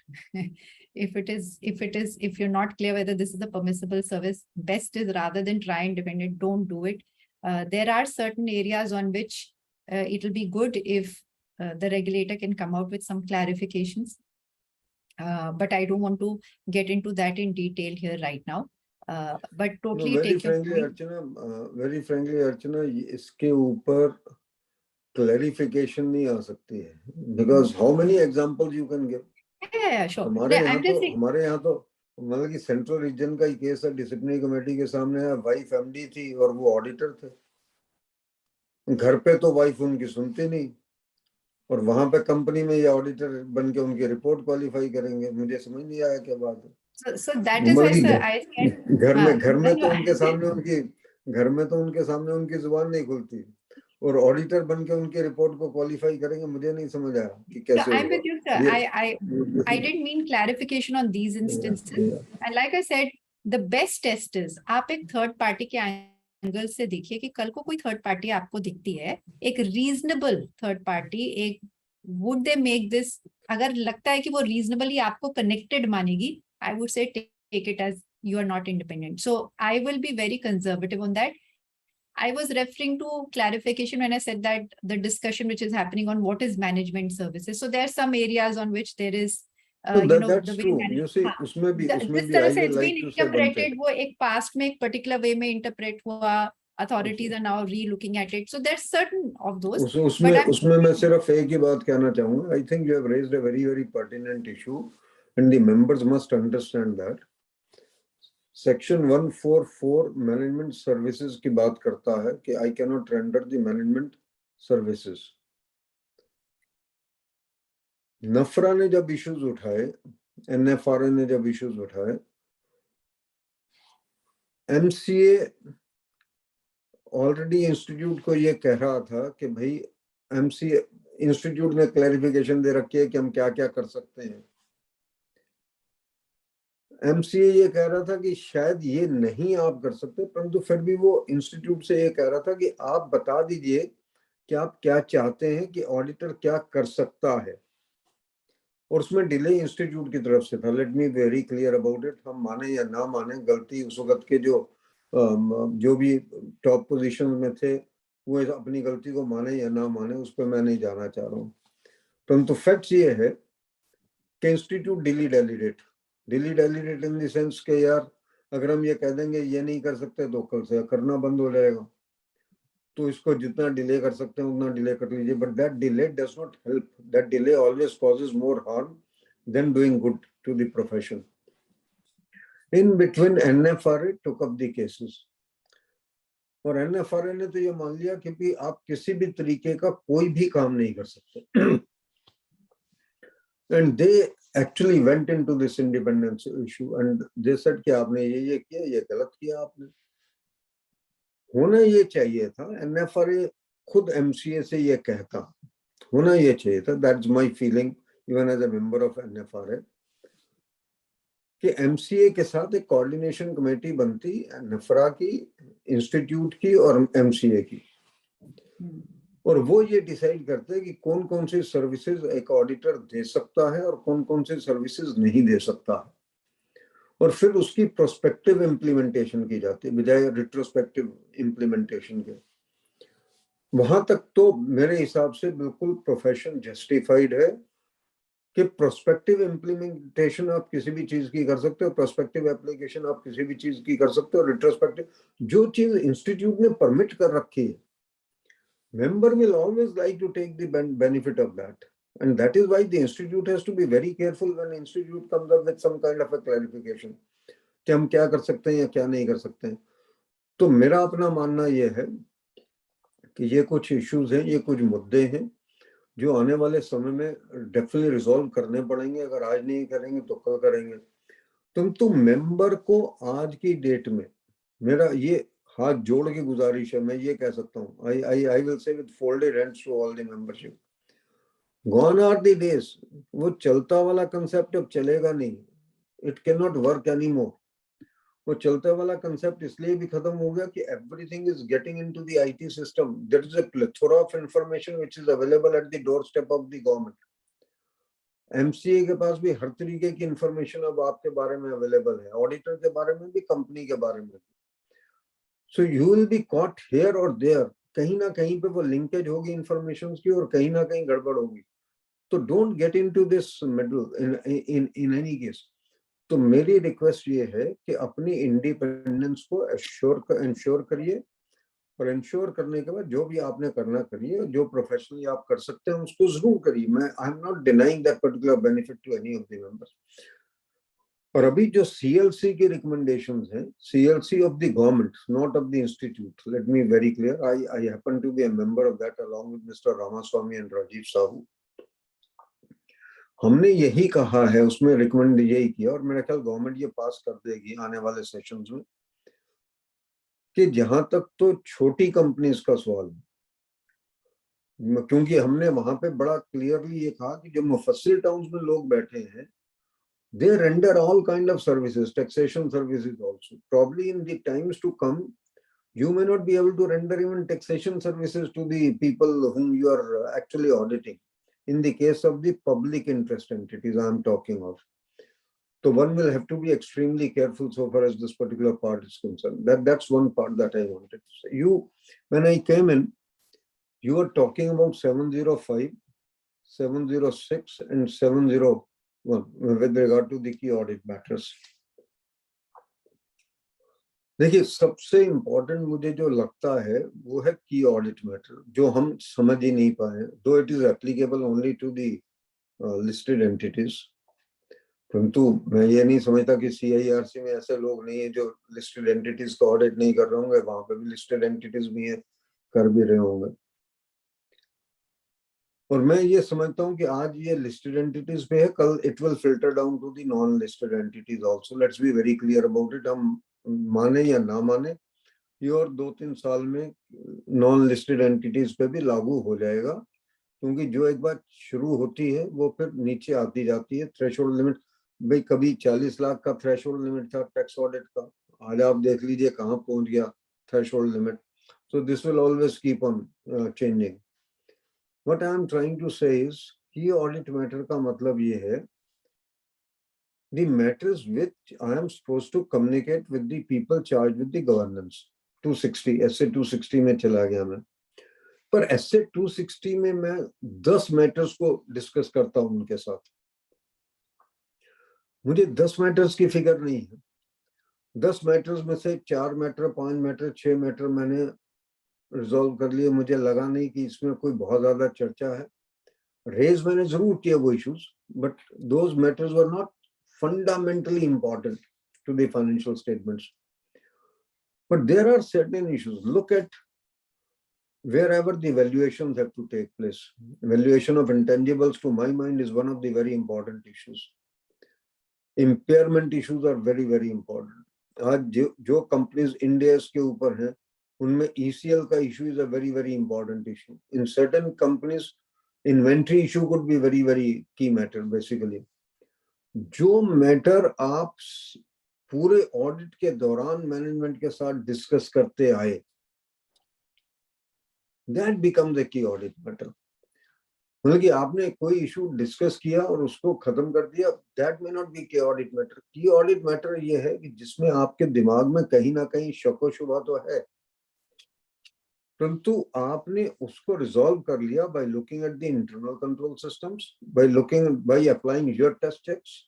If you're not clear whether this is a permissible service, best is rather than try independent, don't do it. There are certain areas on which it will be good if the regulator can come out with some clarifications. But I don't want to get into that in detail here right now. But totally very take your frankly, point. very frankly, Archana, इसके ऊपर clarification नहीं आ सकती है, because how many examples you can give? Yeah, sure. हमारे यहाँ तो मतलब कि सेंट्रल रीजन का ही केस है, डिसिप्लिनरी कमेटी के सामने है, वाइफ एमडी थी और वो ऑडिटर थे। घर पे तो वाइफ उनकी सुनती नहीं, और वहां पे कंपनी में ये ऑडिटर बन के उनकी रिपोर्ट क्वालिफाई करेंगे। मुझे समझ नहीं आया क्या बात है। So that is why, sir, I said घर में तो उनके सामने उनकी जुबान नहीं खुलती, और ऑडिटर बन के उनकी रिपोर्ट को क्वालिफाई करेंगे। मुझे नहीं समझ आया कि कैसे I'm with you, sir. I didn't mean clarification on these instances. And like I said, the best test is आप एक third party के एंगल से देखिए कि कल को कोई थर्ड पार्टी आपको दिखती है, एक रीजनेबल थर्ड पार्टी, एक would they make this, अगर लगता है कि वो reasonably आपको connected मानेगी, I would say take it as you are not independent. So I will be very conservative on that. I was referring to clarification when I said that the discussion which is happening on what is management services. So there are some areas on which there is, that's true. You see, उसमें भी जिस तरह से I it's would been like to say one thing. interpreted, वो एक past में एक particular way में interpret हुआ, authorities are now re-looking at it. So there's certain of those. उसमें मैं सिर्फ एक ही बात कहना चाहूंगा. I think you have raised a very, very pertinent issue, and the members must understand that. Section 144 management services की बात करता है कि I cannot render the management services. नफरा ने जब इश्यूज उठाए, NFRA ने जब इश्यूज उठाए, MCA ऑलरेडी इंस्टीट्यूट को ये कह रहा था कि भाई MCA इंस्टीट्यूट ने क्लैरिफिकेशन दे रखी है कि हम क्या क्या कर सकते हैं। MCA ये कह रहा था कि शायद ये नहीं आप कर सकते, परंतु फिर भी वो इंस्टीट्यूट से ये कह रहा था कि आप बता दीजिए कि आप क्या चाहते हैं, कि ऑडिटर क्या कर सकता है। और उसमें डिले इंस्टीट्यूट की तरफ से था। Late me very clear about it. हम माने या ना माने, गलती उस वक्त के जो भी टॉप पोजीशन में थे वो अपनी गलती को माने या ना माने, उस पर मैं नहीं जाना चाह रहा हूँ। परंतु फैक्ट ये है कि institute Dili डेलीडेट in the sense के यार अगर हम ये कह देंगे ये नहीं कर सकते तो कल से करना बंद हो जाएगा, तो इसको जितना डिले कर सकते हैं उतना डिले कर लीजिए। But that delay does not help, that delay always causes more harm than doing good to the profession. In between NFRA took up the cases, और NFRA ने तो ये मान लिया कि भी आप किसी भी तरीके का कोई भी काम नहीं कर सकते। And they actually went into this independence issue and they said कि आपने ये किया, ये गलत किया आपने। होना ये चाहिए था, NFRA खुद MCA से ये कहता, होना ये चाहिए था, that's my feeling even as a member of NFRA, कि MCA के साथ एक कोऑर्डिनेशन कमेटी बनती, NFRA की, इंस्टीट्यूट की और MCA की, और वो ये डिसाइड करते कि कौन कौन सी सर्विसेज एक ऑडिटर दे सकता है और कौन कौन सी सर्विसेज नहीं दे सकता है, और फिर उसकी प्रोस्पेक्टिव इम्प्लीमेंटेशन की जाती है बजाय रिट्रोस्पेक्टिव इम्प्लीमेंटेशन के। वहां तक तो मेरे हिसाब से बिल्कुल प्रोफेशन जस्टिफाइड है कि प्रोस्पेक्टिव इम्प्लीमेंटेशन आप किसी भी चीज की कर सकते हो, प्रोस्पेक्टिव एप्लीकेशन आप किसी भी चीज की कर सकते हो, रिट्रोस्पेक्टिव जो चीज इंस्टीट्यूट ने परमिट कर रखी है, member will always like to take the benefit of that, and that is why the institute has to be very careful when institute comes up with some kind of a clarification कि हम क्या कर सकते हैं या क्या नहीं कर सकते हैं। तो मेरा अपना मानना यह है कि ये कुछ इश्यूज हैं, ये कुछ मुद्दे हैं जो आने वाले समय में डेफिनेटली रिजॉल्व करने पड़ेंगे। अगर आज नहीं करेंगे तो कल करेंगे। तो मेंबर को आज की डेट में मेरा ये हाथ जोड़ के गुजारिश है, मैं ये कह सकता हूँ, I will say with folded hands to all the membership, gone are the days, वो चलता वाला कंसेप्ट अब चलेगा नहीं, it can not work any more. वो चलता वाला कंसेप्ट इसलिए भी खत्म हो गया कि everything is getting into the IT system, there is a plethora of information which is available at the door step of the government. MCA के पास भी हर तरीके की इंफॉर्मेशन अब आपके बारे में अवेलेबल है, ऑडिटर के बारे में भी, कंपनी के बारे में भी। So you will be caught here और देयर, कहीं ना कहीं पे वो लिंकेज होगी इंफॉर्मेशन की और कहीं ना कहीं गड़बड़ होगी। तो don't get into this middle in any case. तो मेरी रिक्वेस्ट ये है कि अपनी इंडिपेंडेंस को इंश्योर करिए, और इंश्योर करने के बाद जो भी आपने करना करिए, जो प्रोफेशनली आप कर सकते हैं उसको जरूर करिए। मैं I am not denying that particular benefit to any of the members. और अभी जो CLC की रिकमेंडेशंस हैं, CLC of the government, not of the institute, let me very clear, I happen to be a member of that along with mister Ramaswamy and Rajeev Sahu. हमने यही कहा है, उसमें रिकमेंड यही किया, और मेरा ख्याल गवर्नमेंट ये पास कर देगी आने वाले सेशंस में, कि जहां तक तो छोटी कंपनीज का सवाल है, क्योंकि हमने वहां पे बड़ा क्लियरली ये कहा कि जो मुफस्सिल टाउन्स में लोग बैठे हैं, they render all kind of services, taxation services also. Probably in the times to come, you may not be able to render even taxation services to the people whom you are actually auditing. In the case of the public interest entities I am talking of. So one will have to be extremely careful so far as this particular part is concerned. That's one part that I wanted to say. When I came in, you were talking about 705, 706 and 701 with regard to the key audit matters. देखिए, सबसे important मुझे जो लगता है वो है की audit matter, जो हम समझ ही नहीं पाए, though it is applicable only to the listed entities. परंतु मैं ये नहीं समझता कि CIRC में ऐसे लोग नहीं है जो लिस्टेड एंटिटीज का ऑडिट नहीं कर रहे होंगे, वहां पे भी लिस्टेड एंटिटीज भी हैं, कर भी रहे होंगे। और मैं ये समझता हूँ कि आज ये लिस्टेड एंटिटीज पे है, कल it will filter down to the non listed entities also. Let's be very clear about it. हम माने या ना माने, ये और 2-3 साल में नॉन लिस्टेड एंटिटीज पे भी लागू हो जाएगा, क्योंकि जो एक बार शुरू होती है वो फिर नीचे आती जाती है. थ्रेशोल्ड लिमिट, भाई कभी 40 लाख का थ्रेशोल्ड लिमिट था टैक्स ऑडिट का, आज आप देख लीजिए कहाँ पहुंच गया threshold limit. So this will always keep on changing. What I am trying to say is, की ऑडिट मैटर का मतलब ये है, the matters which I am supposed to communicate with the people charged with the governance. 260 ऐसे 260 में चला गया मैं, पर ऐसे 260 में मैं 10 मैटर्स को डिस्कस करता हूं उनके साथ. मुझे 10 मैटर्स की फिगर नहीं है. 10 मैटर्स में से 4 मैटर, 5 मैटर, 6 मैटर मैंने रिजॉल्व कर लिए. मुझे लगा नहीं कि इसमें कोई बहुत ज्यादा चर्चा है. रेज मैंने जरूर किया वो issues, but those matters were not fundamentally important to the financial statements. But there are certain issues. Look at wherever the valuations have to take place. Valuation of intangibles, to my mind, is one of the very important issues. Impairment issues are very, very important. आज जो companies India's के ऊपर हैं, उनमें ECL का issue is a very, very important issue. In certain companies, inventory issue could be very, very key matter basically. जो matter आप पूरे ऑडिट के दौरान मैनेजमेंट के साथ डिस्कस करते आए, दैट बिकम्स ए की ऑडिट मैटर. मतलब कि आपने कोई इशू डिस्कस किया और उसको खत्म कर दिया, दैट मे नॉट बी की ऑडिट मैटर. की ऑडिट मैटर ये है कि जिसमें आपके दिमाग में कहीं ना कहीं शक शुबा तो है, परंतु आपने उसको रिजॉल्व कर लिया by looking at the internal control systems, by applying your test checks.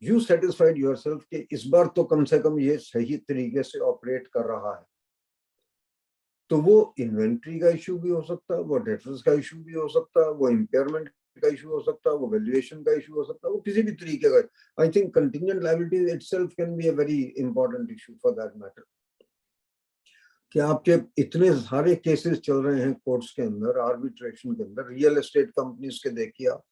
You satisfied yourself कि इस बार तो कम से कम ये सही तरीके से ऑपरेट कर रहा है. तो वो इन्वेंट्री का इशू भी हो सकता है, वो डेटर्स का इशू भी हो सकता है, वो इम्पेयरमेंट का इशू हो सकता है, वो वैल्यूएशन का इशू हो सकता है, वो किसी भी तरीके का. I think contingent liabilities itself can be a very important issue for that matter. कि आपके इतने सारे केसेस चल रहे हैं कोर्ट्स के अंदर, आर्बिट्रेशन के अंदर. रियल एस्टेट कंपनीज के देखिए आप,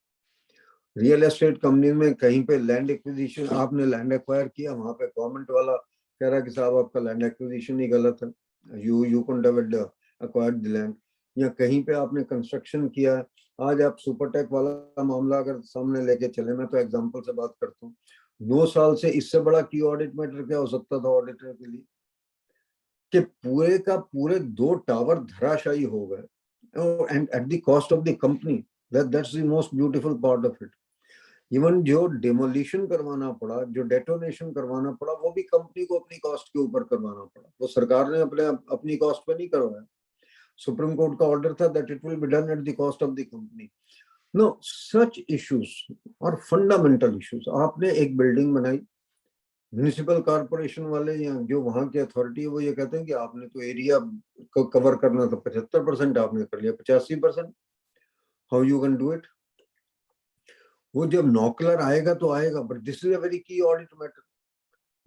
रियल एस्टेट कंपनी में कहीं पे लैंड एक्विजिशन, आपने लैंड एक्वायर किया, वहां पे गवर्नमेंट वाला कह रहा है कि साहब आपका लैंड एक्विजिशन ही गलत है, you couldn't have acquired the land. या कहीं पे आपने कंस्ट्रक्शन किया. आज आप सुपरटेक वाला मामला अगर सामने लेके चले, मैं तो एग्जांपल से बात करता हूँ, 9 साल से इससे बड़ा की ऑडिट मैटर क्या हो सकता था ऑडिटर के लिए, कि पूरे का पूरे 2 टावर धराशायी हो गए, and eight the cost of the company. That's the most beautiful part of it. Even जो डेमोलिशन करवाना पड़ा, जो डेटोनेशन करवाना पड़ा, वो भी कंपनी को अपनी कॉस्ट के ऊपर करवाना पड़ा. वो सरकार ने अपनी कॉस्ट पे नहीं करवाया. सुप्रीम कोर्ट का ऑर्डर था that it will be done at the cost of the company. No, such issues और फंडामेंटल इश्यूज. आपने एक बिल्डिंग बनाई, म्युनिसिपल कॉर्पोरेशन वाले या जो वहां की अथॉरिटी है वो ये कहते हैं कि आपने तो एरिया को कवर करना था, 75% आपने कर लिया, 85%. How you can do it? वो जब नॉकलर आएगा तो आएगा, but this is a very key audit matter,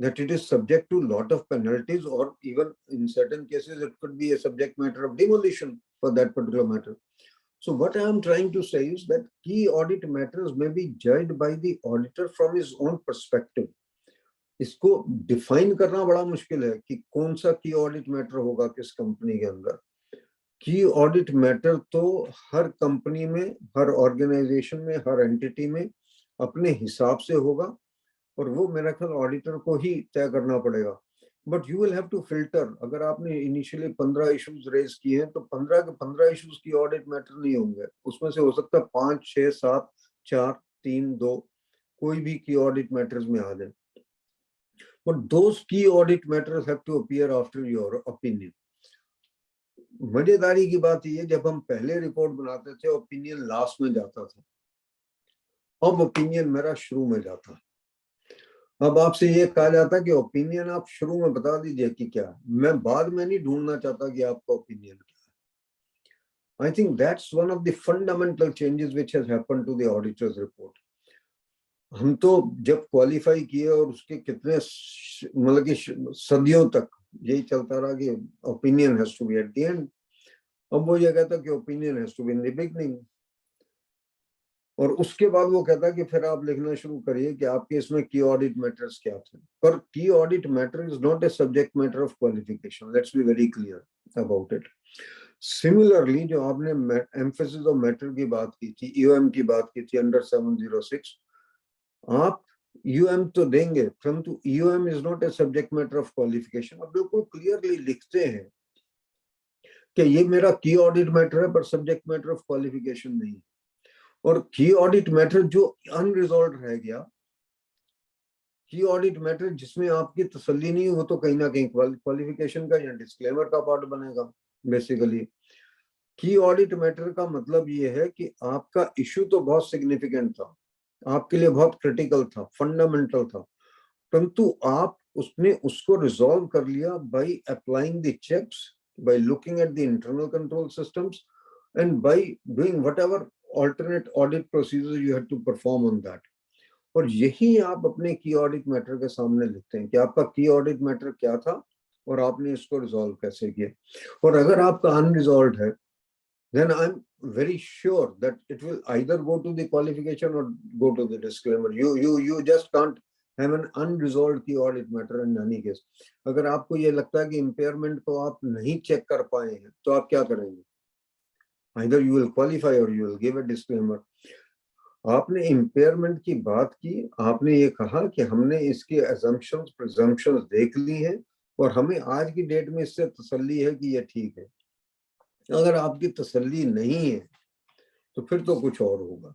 that it is subject to lot of penalties, or even in certain cases it could be a subject matter of demolition for that particular matter. So what I am trying to say is that key audit matters may be judged by the auditor from his own perspective. इसको define करना बड़ा मुश्किल है कि कौन सा की audit matter होगा किस कंपनी के अंदर. की ऑडिट मैटर तो हर कंपनी में, हर ऑर्गेनाइजेशन में, हर एंटिटी में अपने हिसाब से होगा, और वो मेरा ख्याल ऑडिटर को ही तय करना पड़ेगा. But you will have to filter. अगर आपने इनिशियली 15 इश्यूज रेज किए हैं तो 15 के 15 इश्यूज की ऑडिट मैटर नहीं होंगे. उसमें से हो सकता है 5, 6, 7, 4, 3, 2 कोई भी की ऑडिट मैटर्स में आ जाए. But those key audit matters have to appear after your opinion. मजेदारी की बात यह, जब हम पहले रिपोर्ट बनाते थे ओपिनियन लास्ट में जाता था, अब ओपिनियन मेरा शुरू में जाता. अब आपसे ये कहा जाता है कि ओपिनियन आप शुरू में बता दीजिए कि क्या है. मैं बाद में नहीं ढूंढना चाहता कि आपका ओपिनियन क्या है. I think that's one of the fundamental changes which has happened to the auditor's report. हम तो जब क्वालिफाई किए और उसके कितने मतलब कि सदियों तक यही चलता रहा कि opinion has to be at the end. अब वो ये कहता कि opinion has to be in the beginning. और उसके बाद वो कहता है कि फिर आप लिखना शुरू करिए कि आपके इसमें की ऑडिट मैटर्स क्या थे। पर की audit matter is not a subject matter of qualification, let's be very clear about it. Similarly जो आपने एम्फेसिस ऑफ मैटर की बात की थी, ईओएम की बात की थी अंडर 706, आप यूएम तो देंगे परंतु UM is not a subject matter of qualification. अब बिल्कुल क्लियरली लिखते हैं कि ये मेरा की ऑडिट मैटर है पर सब्जेक्ट मैटर ऑफ क्वालिफिकेशन नहीं। और की ऑडिट मैटर जो अनरिजॉल्व रह गया, की ऑडिट मैटर जिसमें आपकी तसल्ली नहीं, वो तो कहीं ना कहीं क्वालिफिकेशन का या डिस्क्लेमर का पार्ट बनेगा। बेसिकली की ऑडिट मैटर का मतलब ये है कि आपका इश्यू तो बहुत सिग्निफिकेंट था, आपके लिए बहुत क्रिटिकल था, फंडामेंटल था, परंतु आप उसने उसको रिजॉल्व कर लिया by applying the checks, by looking at the internal control systems and by doing whatever alternate audit procedures you had to perform on that। और यही आप अपने की ऑडिट मैटर के सामने लिखते हैं कि आपका की ऑडिट मैटर क्या था और आपने इसको रिजॉल्व कैसे किया। और अगर आपका अनरिजॉल्व है, then I'm very sure that it will either go to the qualification or go to the disclaimer। You just can't have an unresolved की audit matter in any case। अगर आपको ये लगता है कि इम्पेयरमेंट को आप नहीं चेक कर पाए हैं तो आप क्या करेंगे? Either you will qualify or you will give a disclaimer। आपने इम्पेयरमेंट की बात की, आपने ये कहा कि हमने इसके assumptions, presumptions देख ली हैं और हमें आज की डेट में इससे तसल्ली है कि ये ठीक है। अगर आपकी तसल्ली नहीं है तो फिर तो कुछ और होगा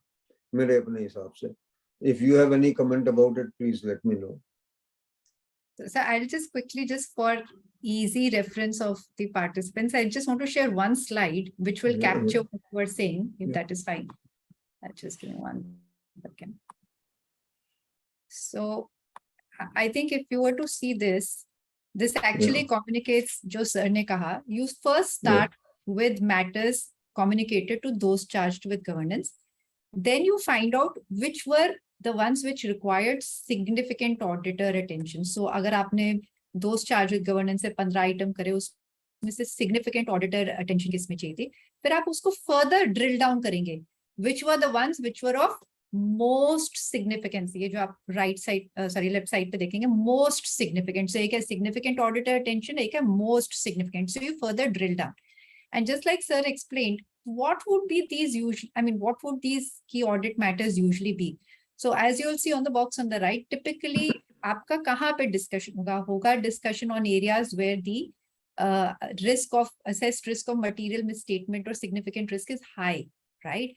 मेरे अपने हिसाब से। If you have any comment about it, please let me know। So I'll just quickly, just for easy reference of the participants, I just want to share one slide which will capture what you are saying, if that is fine. Just give me 1 second. So I think if you were to see this, this actually communicates, jo sir ne kaha, you first start with matters communicated to those charged with governance. Then you find out which were the ones which required significant auditor attention. So अगर आपने those charged with governance से 15 item करे, उसमें से significant auditor attention किसमें चाहिए थी, फिर आप उसको further drill down करेंगे, which were the ones which were of most significance। ये जो आप right side, sorry left side पे देखेंगे, most significant। So एक है significant auditor attention, एक है most significant। So you further drill down, and just like sir explained, what would be these usual, I mean, what would these key audit matters usually be? So as you will see on the box on the right, typically आपका कहाँ पे discussion होगा discussion on areas where the risk of assessed risk of material misstatement or significant risk is high, right?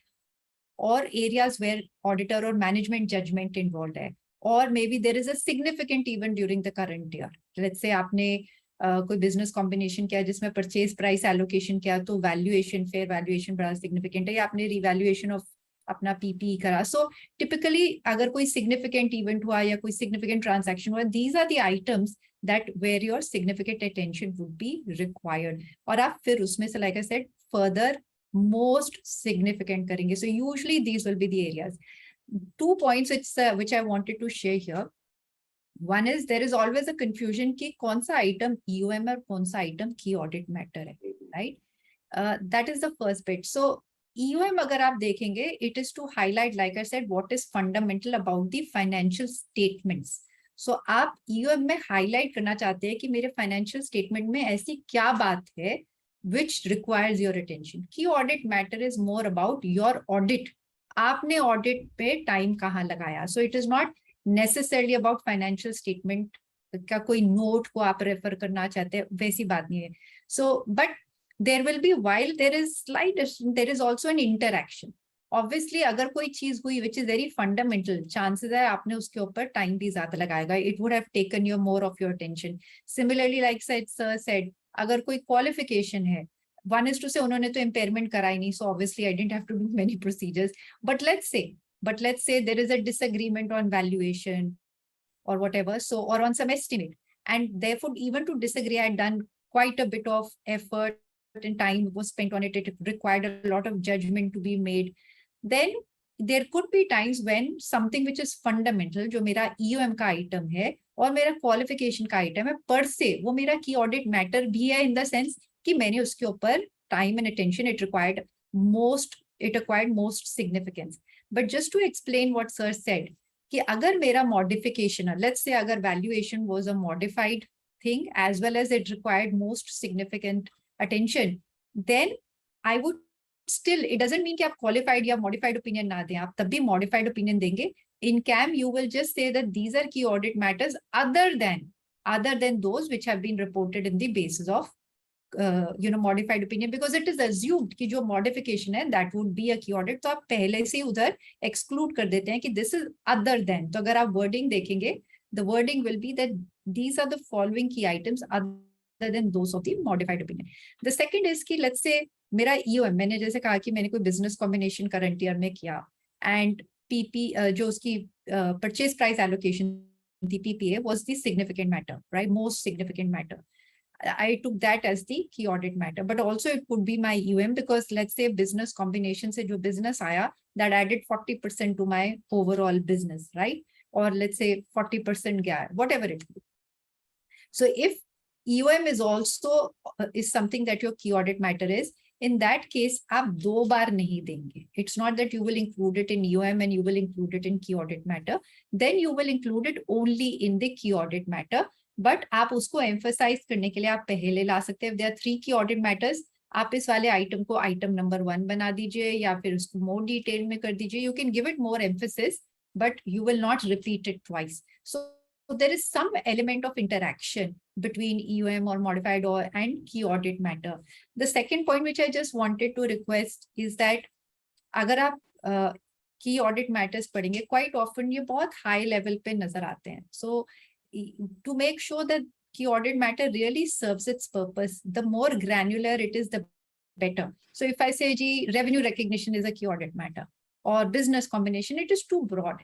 Or areas where auditor or management judgment involved है, or maybe there is a significant event during the current year। Let's say आपने कोई business combination किया जिसमें purchase price allocation किया, तो valuation, fair valuation बड़ा significant है, या आपने रिवैल्यूएशन ऑफ अपना पीपी करा। सो टिपिकली अगर कोई सिग्निफिकेंट इवेंट हुआ या कोई सिग्निफिकेंट ट्रांजैक्शन हुआ, these are the items that were your significant attention would be required. और आप फिर उसमें से like I said further most significant करेंगे। So usually these will be the areas. 2 points which I wanted to share here. One is there is always a confusion कि कौन सा item EOM और कौन सा item key audit matter है, right? That is the first bit. So EOM अगर आप देखेंगे, it is to highlight, like I said, what is fundamental about the financial statements. So आप EOM में highlight करना चाहते हैं कि मेरे financial statement में ऐसी क्या बात है which requires your attention. Key audit matter is more about your audit. आपने audit पे time कहाँ लगाया. So it is not necessarily about financial statement का कोई नोट को आप रेफर करना चाहते हैं, वैसी बात नहीं है। So but there will be, while there is slight, there is also an interaction। Obviously अगर कोई चीज हुई which is very fundamental, chances है आपने उसके ऊपर टाइम भी ज्यादा लगाएगा, it would have taken you more of your attention। Similarly like sir said, अगर कोई qualification है, one is to say उन्होंने तो impairment कराई नहीं, so obviously I didn't have to do many procedures। But let's say there is a disagreement on valuation or whatever, so or on some estimate, and therefore even to disagree I had done quite a bit of effort and time was spent on it, it required a lot of judgment to be made। Then there could be times when something which is fundamental, जो मेरा EOM का item है और मेरा qualification का item है, पर से वो मेरा key audit matter भी है, in the sense कि मैंने उसके ऊपर time and attention, it acquired most significance। But just to explain what sir said, कि अगर मेरा modification, let's say अगर valuation was a modified thing as well as it required most significant attention, then I would still, it doesn't mean कि आप qualified या modified opinion ना दें, आप तब भी modified opinion देंगे. In CAM, you will just say that these are key audit matters other than those which have been reported in the basis of modified opinion, because it is assumed कि जो modification है that would be a key audit. तो आप पहले से उधर exclude कर देते हैं कि this is other than. तो अगर आप wording देखेंगे, the wording will be that these are the following key items other than those of the modified opinion. The second is कि let's say मेरा EOM, मैंने जैसे कहा कि मैंने कोई business combination current year में किया, and PP जो उसकी purchase price allocation थी, PPA was the significant matter, right? Most significant matter. I took that as the key audit matter, but also it could be my EOM, because let's say business combination से जो business आया, that added 40% to my overall business, right? Or let's say 40% gap, whatever it be. So if EOM is also is something that your key audit matter is, in that case, आप दो बार नहीं देंगे. It's not that you will include it in EOM and you will include it in key audit matter. Then you will include it only in the key audit matter. But आप उसको emphasize करने के लिए आप पहले ला सकते हैं. There are 3 key audit matters. आप इस वाले item को item number 1 बना दीजिए या फिर उसको more detail में कर दीजिए. You can give it more emphasis, but you will not repeat it twice. So there is some element of interaction between EOM or modified or and key audit matter. The second point which I just wanted to request is that अगर आप key audit matters पढ़ेंगे, quite often ये बहुत high level पे नजर आते हैं. So to make sure that key audit matter really serves its purpose, the more granular it is, the better. So if I say revenue recognition is a key audit matter or business combination, it is too broad.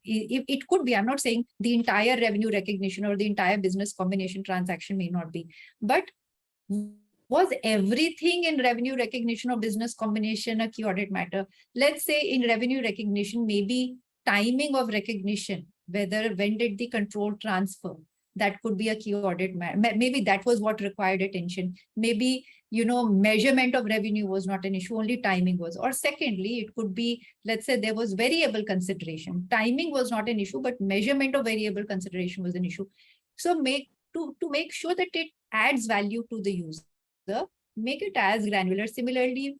It could be, I'm not saying the entire revenue recognition or the entire business combination transaction may not be, but was everything in revenue recognition or business combination a key audit matter? Let's say in revenue recognition, maybe timing of recognition, when did the control transfer? That could be a key audit matter. Maybe that was what required attention. Maybe, measurement of revenue was not an issue, only timing was. Or secondly, it could be, let's say there was variable consideration. Timing was not an issue, but measurement of variable consideration was an issue. So to make sure that it adds value to the user, make it as granular. Similarly,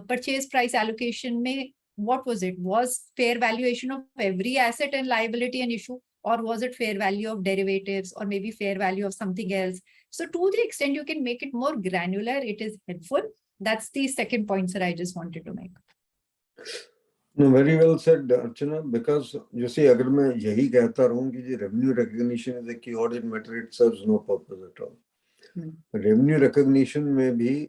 purchase price allocation may, what was it? Was fair valuation of every asset and liability an issue? Or was it fair value of derivatives or maybe fair value of something else? So to the extent you can make it more granular, it is helpful. That's the second point that I just wanted to make. No, very well said, Archana, because you see, अगर मैं यही कहता रहूं कि revenue recognition is a key audit matter, it serves no purpose at all. Revenue recognition में भी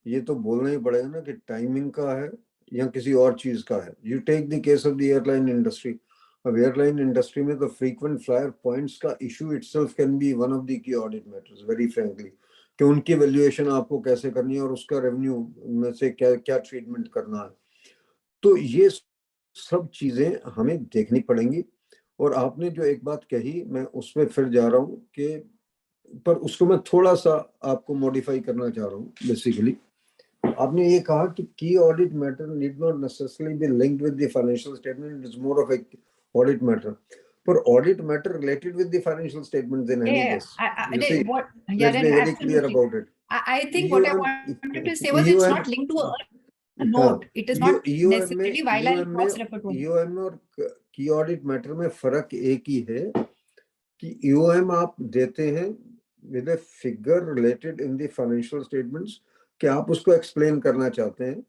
ये तो बोलना ही पड़ेगा ना कि टाइमिंग का है या किसी और चीज का है. You take the case of the airline industry. अब एयरलाइन इंडस्ट्री में तो फ्रीक्वेंट फ्लायर पॉइंट्स का issue itself can be one of the key audit matters, very frankly, कि उनकी वैल्यूएशन आपको कैसे करनी है और उसका रेवेन्यू में से क्या क्या ट्रीटमेंट करना है. तो ये सब चीजें हमें देखनी पड़ेंगी. और आपने जो एक बात कही, मैं उसमें फिर जा रहा हूँ कि पर उसको मैं थोड़ा सा आपको मॉडिफाई करना चाह रहा हूँ. बेसिकली आपने ये कहा कि की audit matter need not necessarily be linked with the financial statement, it is more of A audit matter. For audit matter related with the financial statements in any case. Let's be very clear about it. I think what I wanted to say was it's not linked to a note. It is not necessarily while I'll cross-refer to it. EOM और key audit matter में फर्क एक ही है कि EOM आप देते हैं with a figure related in the financial statements कि आप उसको explain करना चाहते हैं.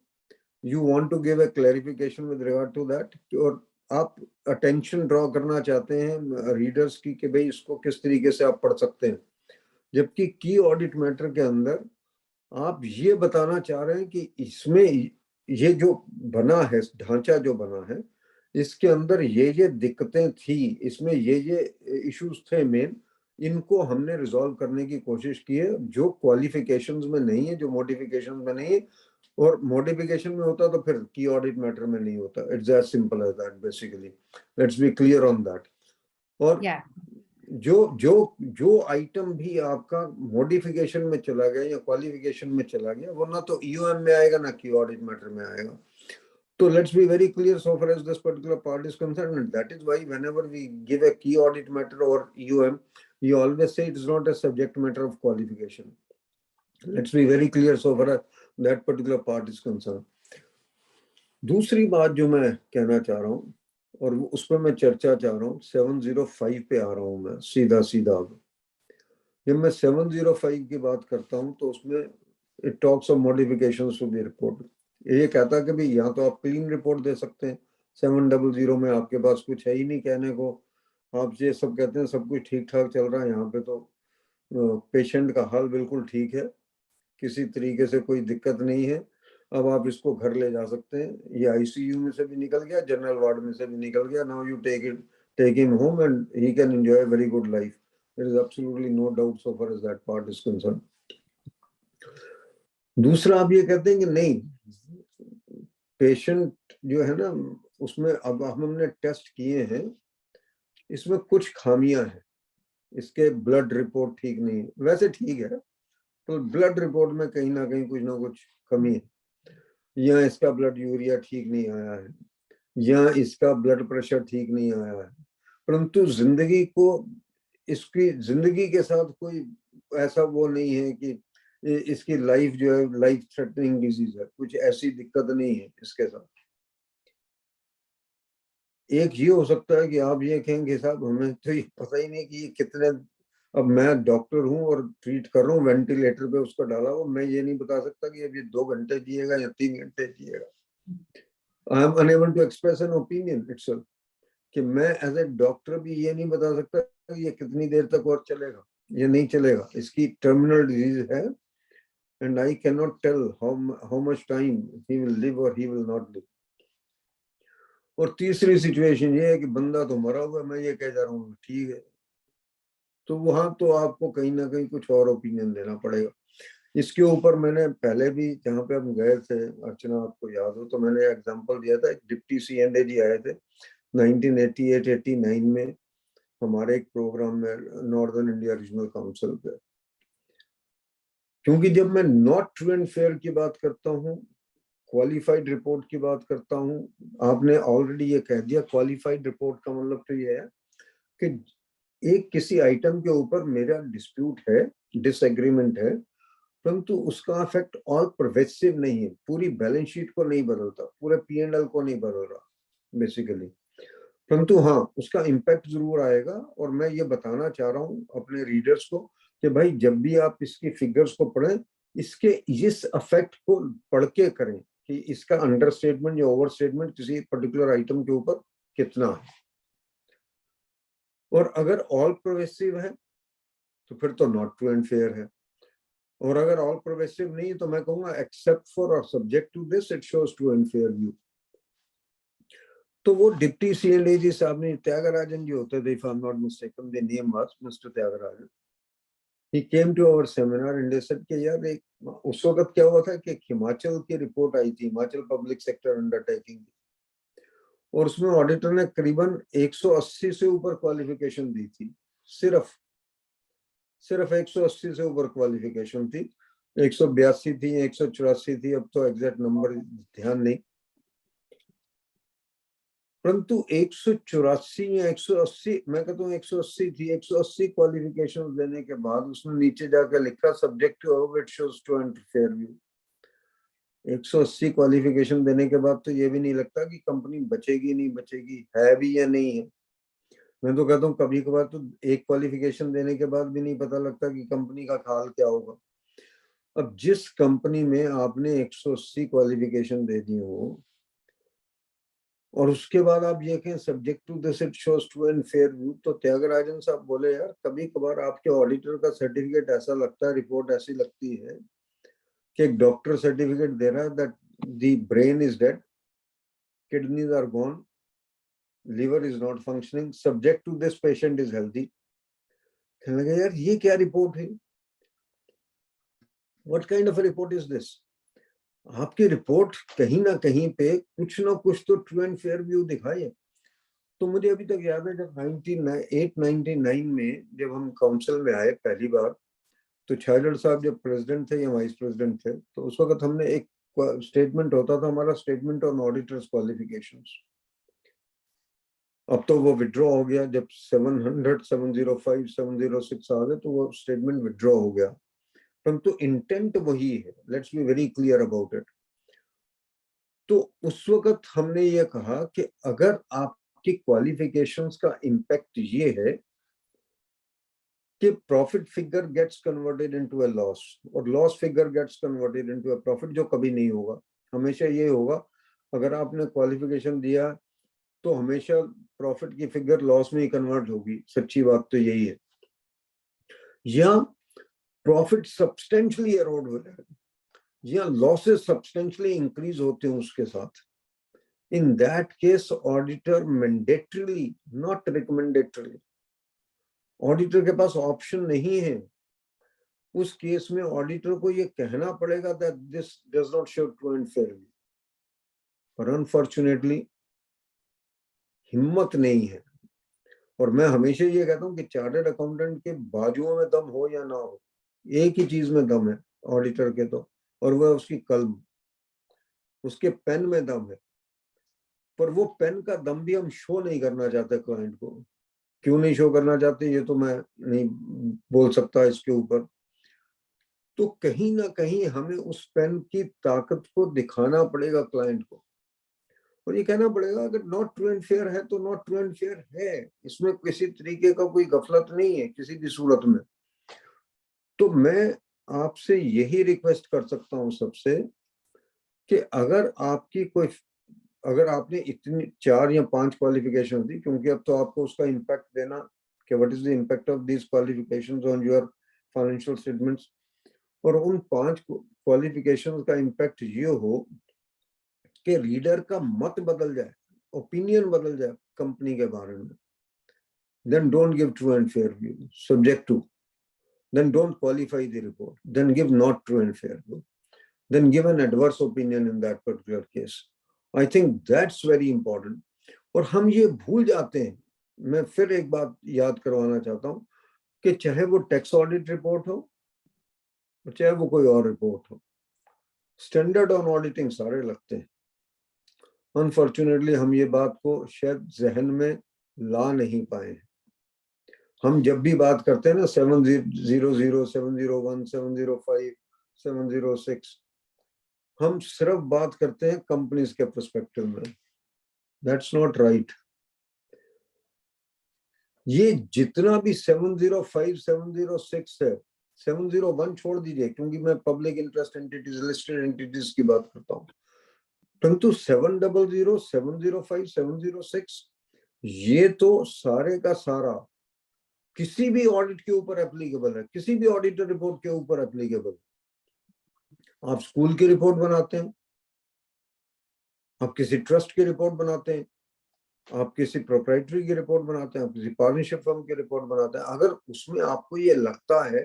You want to give a clarification with regard to that, और आप अटेंशन ड्रॉ करना चाहते हैं रीडर्स की कि भाई इसको किस तरीके से आप पढ़ सकते हैं. जबकि की ऑडिट मैटर के अंदर आप ये बताना चाह रहे हैं कि इसमें ये जो बना है, ढांचा जो बना है, इसके अंदर ये दिक्कतें थी, इसमें ये इश्यूज थे मेन, इनको हमने रिजॉल्व करने की कोशिश की है, जो क्वालिफिकेशंस में नहीं है, जो मॉडिफिकेशंस में नहीं है. और मॉडिफिकेशन में होता तो फिर की ऑडिट मैटर में नहीं होता. It's as simple as that basically. Let's be clear on that. और जो आइटम भी आपका मॉडिफिकेशन में चला गया या क्वालिफिकेशन में चला गया, वो ना तो ईओएम में आएगा ना की ऑडिट मैटर में आएगा. So let's be very clear so far as this particular part is concerned, and that is why whenever we give a key audit matter or EOM, we always say it is not a subject matter of qualification. Let's be very clear so far as that particular part is concerned. दूसरी बात जो मैं कहना चाह रहा हूँ और उस पर मैं चर्चा चाह रहा हूँ, 705 पे आ रहा हूँ मैं सीधा अब। जब मैं 705 की बात करता हूँ तो उसमें it talks of modifications to the report. ये कहता है कि भाई यहाँ तो आप क्लीन रिपोर्ट दे सकते हैं, 700 में आपके पास कुछ है ही नहीं कहने को, आप ये सब कहते हैं सब कुछ ठीक ठाक चल रहा है, यहाँ पे तो पेशेंट का हाल बिल्कुल ठीक है, किसी तरीके से कोई दिक्कत नहीं है, अब आप इसको घर ले जा सकते हैं, ये आईसीयू में से भी निकल गया, जनरल वार्ड में से भी निकल गया, now you take him home and he can enjoy very good life. There is absolutely no doubt so far as that part is concern. दूसरा आप ये कहते हैं कि नहीं, पेशेंट जो है ना उसमें अब हमने टेस्ट किए हैं, इसमें कुछ खामियां हैं, इसके ब्लड रिपोर्ट ठीक नहीं, वैसे ठीक है तो ब्लड रिपोर्ट में कहीं ना कहीं कुछ ना कुछ कमी है, या इसका ब्लड यूरिया ठीक नहीं आया है, या इसका ब्लड प्रेशर ठीक नहीं आया है, परंतु जिंदगी को, इसकी जिंदगी के साथ कोई ऐसा वो नहीं है कि इसकी लाइफ जो है लाइफ थ्रेटनिंग डिजीज है, कुछ ऐसी दिक्कत नहीं है इसके साथ। एक ये हो सकता है कि आप ये कहेंगे साहब हमें तो ये पता ही नहीं कि ये कितने, अब मैं डॉक्टर हूं और ट्रीट कर रहा हूँ, वेंटिलेटर पे उसका डाला हुआ, मैं ये नहीं बता सकता कि अब ये 2 घंटे जिएगा या 3 घंटे जिएगा। I am unable to express an opinion itself, कि मैं एज ए डॉक्टर भी ये नहीं बता सकता कि ये कितनी देर तक और चलेगा, ये नहीं चलेगा, इसकी टर्मिनल डिजीज है, and I can not tell how much time he will live और ही विल नॉट लिव। और तीसरी सिचुएशन ये है कि बंदा तो मरा हुआ, मैं ये कह जा रहा हूँ ठीक है, तो वहां तो आपको कहीं ना कहीं कुछ और ओपिनियन देना पड़ेगा। इसके ऊपर मैंने पहले भी जहाँ पे हम गए थे, अर्चना आपको याद हो तो मैंने एग्जांपल दिया था, डिप्टी CNA जी आए थे 1988-89 में हमारे एक प्रोग्राम में नॉर्दर्न इंडिया रीजनल काउंसिल पे। क्योंकि जब मैं नॉट ट्रू एंड फेयर की बात करता हूँ, क्वालिफाइड रिपोर्ट की बात करता हूँ, आपने ऑलरेडी ये कह दिया, क्वालिफाइड रिपोर्ट का मतलब तो ये है कि एक किसी आइटम के ऊपर मेरा डिस्प्यूट है, डिसएग्रीमेंट है, परंतु उसका इफेक्ट ऑल परवेसिव नहीं है, पूरी बैलेंस शीट को नहीं बदलता, पूरे P&L को नहीं बदल रहा बेसिकली, परंतु हाँ उसका इम्पैक्ट जरूर आएगा। और मैं ये बताना चाह रहा हूँ अपने रीडर्स को कि भाई जब भी आप इसकी फिगर्स को पढ़ें, इसके इस इफेक्ट को पढ़ के करें कि इसका अंडरस्टेटमेंट या ओवरस्टेटमेंट किसी पर्टिकुलर आइटम के ऊपर कितना है। और अगर ऑल परवेसिव है तो फिर तो नॉट ट्रू एंड फेयर है, और अगर ऑल परवेसिव नहीं है तो मैं कहूंगा एक्सेप्ट फॉर और subject to this it shows true and fair view. तो वो डिप्टी CNA जी साहब ने, त्यागराजन जी होते थे, if I am not mistaken the name was mister Thyagarajan, he came to our seminar and they said कि यार एक उस वक्त क्या हुआ था कि हिमाचल की रिपोर्ट आई थी, हिमाचल पब्लिक सेक्टर अंडरटेकिंग, और उसमें ऑडिटर ने करीबन 180 से ऊपर क्वालिफिकेशन दी थी, सिर्फ 180 से ऊपर क्वालिफिकेशन थी, 182 थी, 184 थी, अब तो एग्जैक्ट नंबर ध्यान नहीं, परंतु 184 या 180, मैं कहता हूँ 180 थी, 180 क्वालिफिकेशन देने के बाद उसने नीचे जाकर लिखा subject to it shows true and fair view. 180 qualification देने के बाद तो ये भी नहीं लगता कि कंपनी बचेगी नहीं बचेगी, है भी या नहीं है। मैं तो कहता हूँ कभी कभार तो एक क्वालिफिकेशन देने के बाद भी नहीं पता लगता कि कंपनी का हाल क्या होगा। अब जिस कंपनी में आपने 180 क्वालिफिकेशन दे दी हो और उसके बाद आप ये कहें subject to this it shows true and fair view, तो त्यागराजन साहब बोले यार कभी कभार आपके ऑडिटर का सर्टिफिकेट ऐसा लगता है, रिपोर्ट ऐसी लगती है कि एक डॉक्टर सर्टिफिकेट दे रहा है that the brain is dead, kidneys are gone, liver is not functioning, subject to this patient is healthy. कहने लगे यार ये क्या रिपोर्ट है, what kind of report is this. आपकी रिपोर्ट कहीं ना कहीं पे कुछ ना कुछ तो ट्रू एंड फेयर व्यू दिखाए। तो मुझे अभी तक याद है जब 1999 में जब हम काउंसिल में आए पहली बार, तो छाजड़ साहब जब प्रेसिडेंट थे या वाइस प्रेसिडेंट थे, तो उस वक्त हमने एक स्टेटमेंट होता था हमारा स्टेटमेंट ऑन ऑडिटर्स क्वालिफिकेशंस। अब तो वो विड्रॉ हो गया, जब 700, 705, 706 आ गए तो वो स्टेटमेंट विड्रॉ हो गया, परंतु इंटेंट वही है। Let's be very clear about it. तो उस वक्त हमने ये कहा कि अगर आपकी क्वालिफिकेशंस का इम्पैक्ट ये है कि profit figure gets converted into a loss और loss figure gets converted into a profit, जो कभी नहीं होगा, हमेशा ये होगा। अगर आपने क्वालिफिकेशन दिया तो हमेशा प्रॉफिट की फिगर लॉस में ही कन्वर्ट होगी, सच्ची बात तो यही है। या प्रॉफिट सब्सटेंशियली एरोड हो जाए या लॉसेस सब्सटेंशियली इंक्रीज होते हैं उसके साथ, in that case auditor mandatorily, not recommendatory, auditor के पास ऑप्शन नहीं है। उस केस में ऑडिटर को ये कहना पड़ेगा that this does not show true and fair view, पर अनफॉर्चुनेटली हिम्मत नहीं है। और मैं हमेशा ये कहता हूँ कि चार्टर्ड अकाउंटेंट के बाजुओं में दम हो या ना हो, एक ही चीज में दम है ऑडिटर के तो, और वह उसकी कलम, उसके पेन में दम है। पर वो पेन का दम भी हम शो नहीं करना चाहते क्लाइंट को। क्यों नहीं शो करना चाहते ये तो मैं नहीं बोल सकता इसके ऊपर। तो कहीं ना कहीं हमें उस पेन की ताकत को दिखाना पड़ेगा क्लाइंट को, और ये कहना पड़ेगा अगर नॉट ट्रू एंड फेयर है तो नॉट ट्रू एंड फेयर है, इसमें किसी तरीके का कोई गफलत नहीं है किसी भी सूरत में। तो मैं आपसे यही रिक्वेस्ट कर सकता हूं सबसे कि अगर आपने इतनी 4 या 5 क्वालिफिकेशन दी, क्योंकि अब तो आपको उसका इम्पैक्ट देना कि what is the impact of these qualifications on your financial statements, और उन 5 क्वालिफिकेशंस का इम्पैक्ट ये हो कि रीडर का मत बदल जाए, ओपिनियन बदल जाए कंपनी के बारे में, then don't give true and fair view, subject to, then don't qualify the report, then give not true and fair view, then give an adverse opinion in that particular case. I think that's very important. और हम ये भूल जाते हैं, मैं फिर एक बात याद करवाना चाहता हूँ कि चाहे वो टैक्स ऑडिट रिपोर्ट हो चाहे वो कोई और रिपोर्ट हो, स्टैंडर्ड ऑन ऑडिटिंग सारे लगते हैं। अनफॉर्चुनेटली हम ये बात को शायद जहन में ला नहीं पाए। हम जब भी बात करते हैं ना 700, 701, 705, 706, हम सिर्फ बात करते हैं कंपनीज के पर्सपेक्टिव में। That's not right. ये जितना भी 705, 706 है, 701 छोड़ दीजिए क्योंकि मैं public interest entities, listed entities की बात करता हूँ, परंतु 700, 705, 706 ये तो सारे का सारा किसी भी ऑडिट के ऊपर एप्लीकेबल है, किसी भी ऑडिटर रिपोर्ट के ऊपर एप्लीकेबल। आप स्कूल की रिपोर्ट बनाते हैं, आप किसी ट्रस्ट की रिपोर्ट बनाते हैं, आप किसी प्रोप्राइटरी की रिपोर्ट बनाते हैं, आप किसी पार्टनरशिप फर्म की रिपोर्ट बनाते हैं, अगर उसमें आपको ये लगता है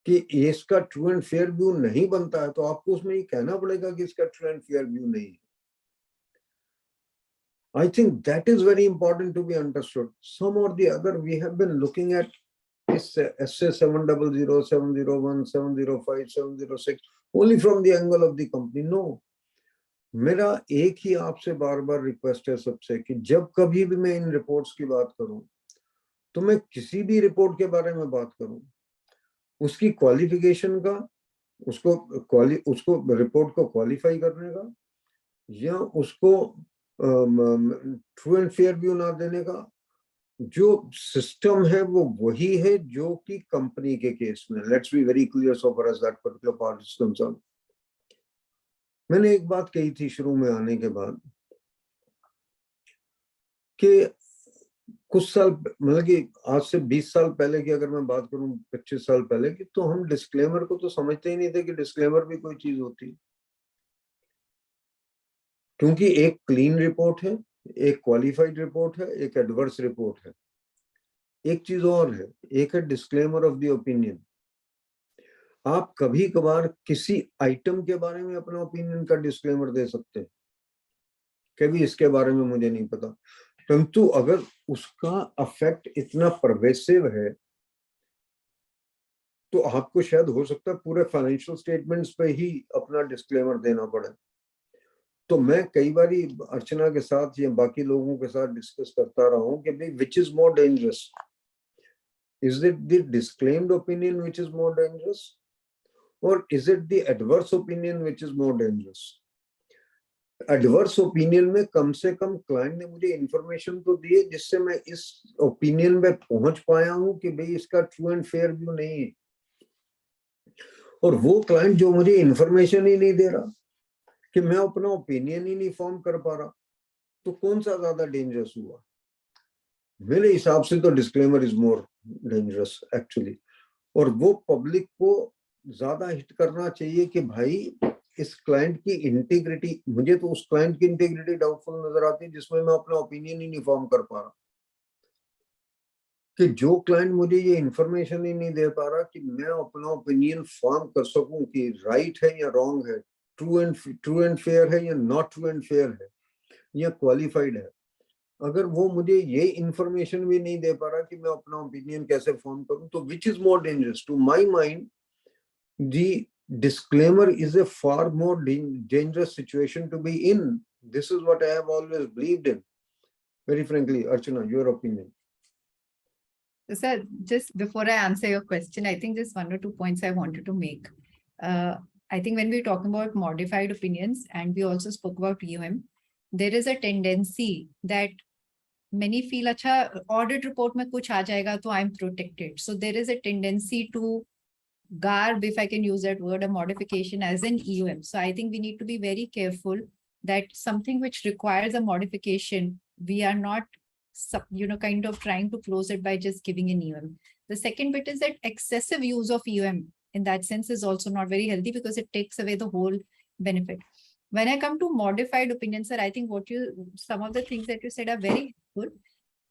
कि इसका ट्रू एंड फेयर व्यू नहीं बनता है तो आपको उसमें ये कहना पड़ेगा कि इसका ट्रू एंड फेयर व्यू नहीं है। I think that is very important to be understood. Some or the other we have been looking at is SA 700, 701, 705, 706 only from the angle of the company. No. मेरा एक ही आपसे बार बार request है सबसे कि जब कभी भी मैं इन रिपोर्ट्स की बात करूं तो मैं किसी भी रिपोर्ट के बारे में बात करूं, उसकी क्वालिफिकेशन का, उसको रिपोर्ट को क्वालिफाई करने का या उसको ट्रू एंड फेयर व्यू ना देने का, जो सिस्टम है वो वही है जो कि कंपनी के केस में। Let's be very clear so far as that particular part is concerned. मैंने एक बात कही थी शुरू में आने के बाद कि कुछ साल, मतलब कि आज से 20 साल पहले की अगर मैं बात करूं, 25 साल पहले की, तो हम डिस्क्लेमर को तो समझते ही नहीं थे कि डिस्क्लेमर भी कोई चीज होती है। क्योंकि एक क्लीन रिपोर्ट है, एक क्वालिफाइड रिपोर्ट है, एक एडवर्स रिपोर्ट है। एक चीज और है, एक है डिस्क्लेमर ऑफ द ओपिनियन। आप कभी कभार किसी आइटम के बारे में अपना ओपिनियन का डिस्क्लेमर दे सकते हैं, कभी इसके बारे में मुझे नहीं पता, परंतु अगर उसका अफेक्ट इतना परवेसिव है तो आपको शायद हो सकता है पूरे फाइनेंशियल स्टेटमेंट्स पे ही अपना डिस्क्लेमर देना पड़े। तो मैं कई बार अर्चना के साथ या बाकी लोगों के साथ डिस्कस करता रहा हूँ कि भाई which is more dangerous, is it the disclaimed opinion which is more dangerous, और is it the adverse opinion which is more dangerous. Adverse opinion में कम से कम क्लाइंट ने मुझे इंफॉर्मेशन तो दी है जिससे मैं इस ओपिनियन में पहुंच पाया हूं कि भाई इसका ट्रू एंड फेयर व्यू नहीं है। और वो क्लाइंट जो मुझे इंफॉर्मेशन ही नहीं दे रहा कि मैं अपना ओपिनियन ही नहीं फॉर्म कर पा रहा, तो कौन सा ज्यादा डेंजरस हुआ? मेरे हिसाब से तो disclaimer is more dangerous actually. और वो पब्लिक को ज्यादा हिट करना चाहिए कि भाई इस क्लाइंट की इंटीग्रिटी, मुझे तो उस क्लाइंट की इंटीग्रिटी डाउटफुल नजर आती है जिसमें मैं अपना ओपिनियन ही नहीं फॉर्म कर पा रहा, कि जो क्लाइंट मुझे ये इंफॉर्मेशन ही नहीं दे पा रहा कि मैं अपना ओपिनियन फॉर्म कर सकूं कि राइट है या रॉन्ग है, ट्रू एंड फेयर है या नॉट ट्रू एंड फेयर है या क्वालिफाइड है। अगर वो मुझे ये इंफॉर्मेशन भी नहीं दे पा रहा कि मैं अपना ओपिनियन कैसे फॉर्म करूं, तो which is more dangerous to my mind, the disclaimer is a far more dangerous situation to be in. This is what I have always believed in. Very frankly, Archana, your opinion. Sir, just before I answer your question, I think just 1 or 2 points I wanted to make. I think when we're talking about modified opinions, and we also spoke about EOM, there is a tendency that many feel, acha, audit report mein kuch aa jayega, to I'm protected. So there is a tendency to garb, if I can use that word, a modification as an EOM. So I think we need to be very careful that something which requires a modification, we are not, kind of trying to close it by just giving an EOM. The second bit is that excessive use of EOM in that sense is also not very healthy because it takes away the whole benefit. When I come to modified opinions, sir, I think some of the things that you said are very good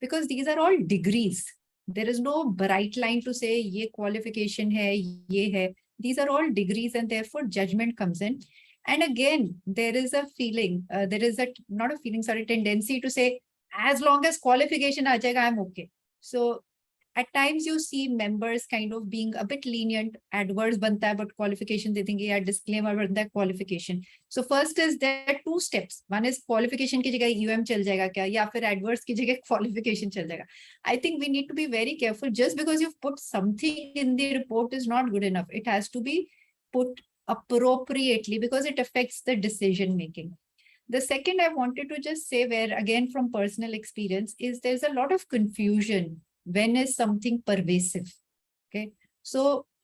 because these are all degrees. There is no bright line to say ye qualification hai, ye hai. These are all degrees and therefore judgment comes in. And again, there is a feeling, not a feeling, sorry, tendency to say, as long as qualification aa jayega, I'm okay. So at times you see members kind of being a bit lenient, adverse banta hai, but qualification they think, yeah, disclaimer banta hai, qualification. So first is there are 2 steps. One is qualification ki jagah EOM chal jayega kya, ya fir adverse ki jagah qualification chal jayega. I think we need to be very careful. Just because you've put something in the report is not good enough. It has to be put appropriately because it affects the decision making. The second I wanted to just say, where again from personal experience, is there's a lot of confusion when is something pervasive. Okay, so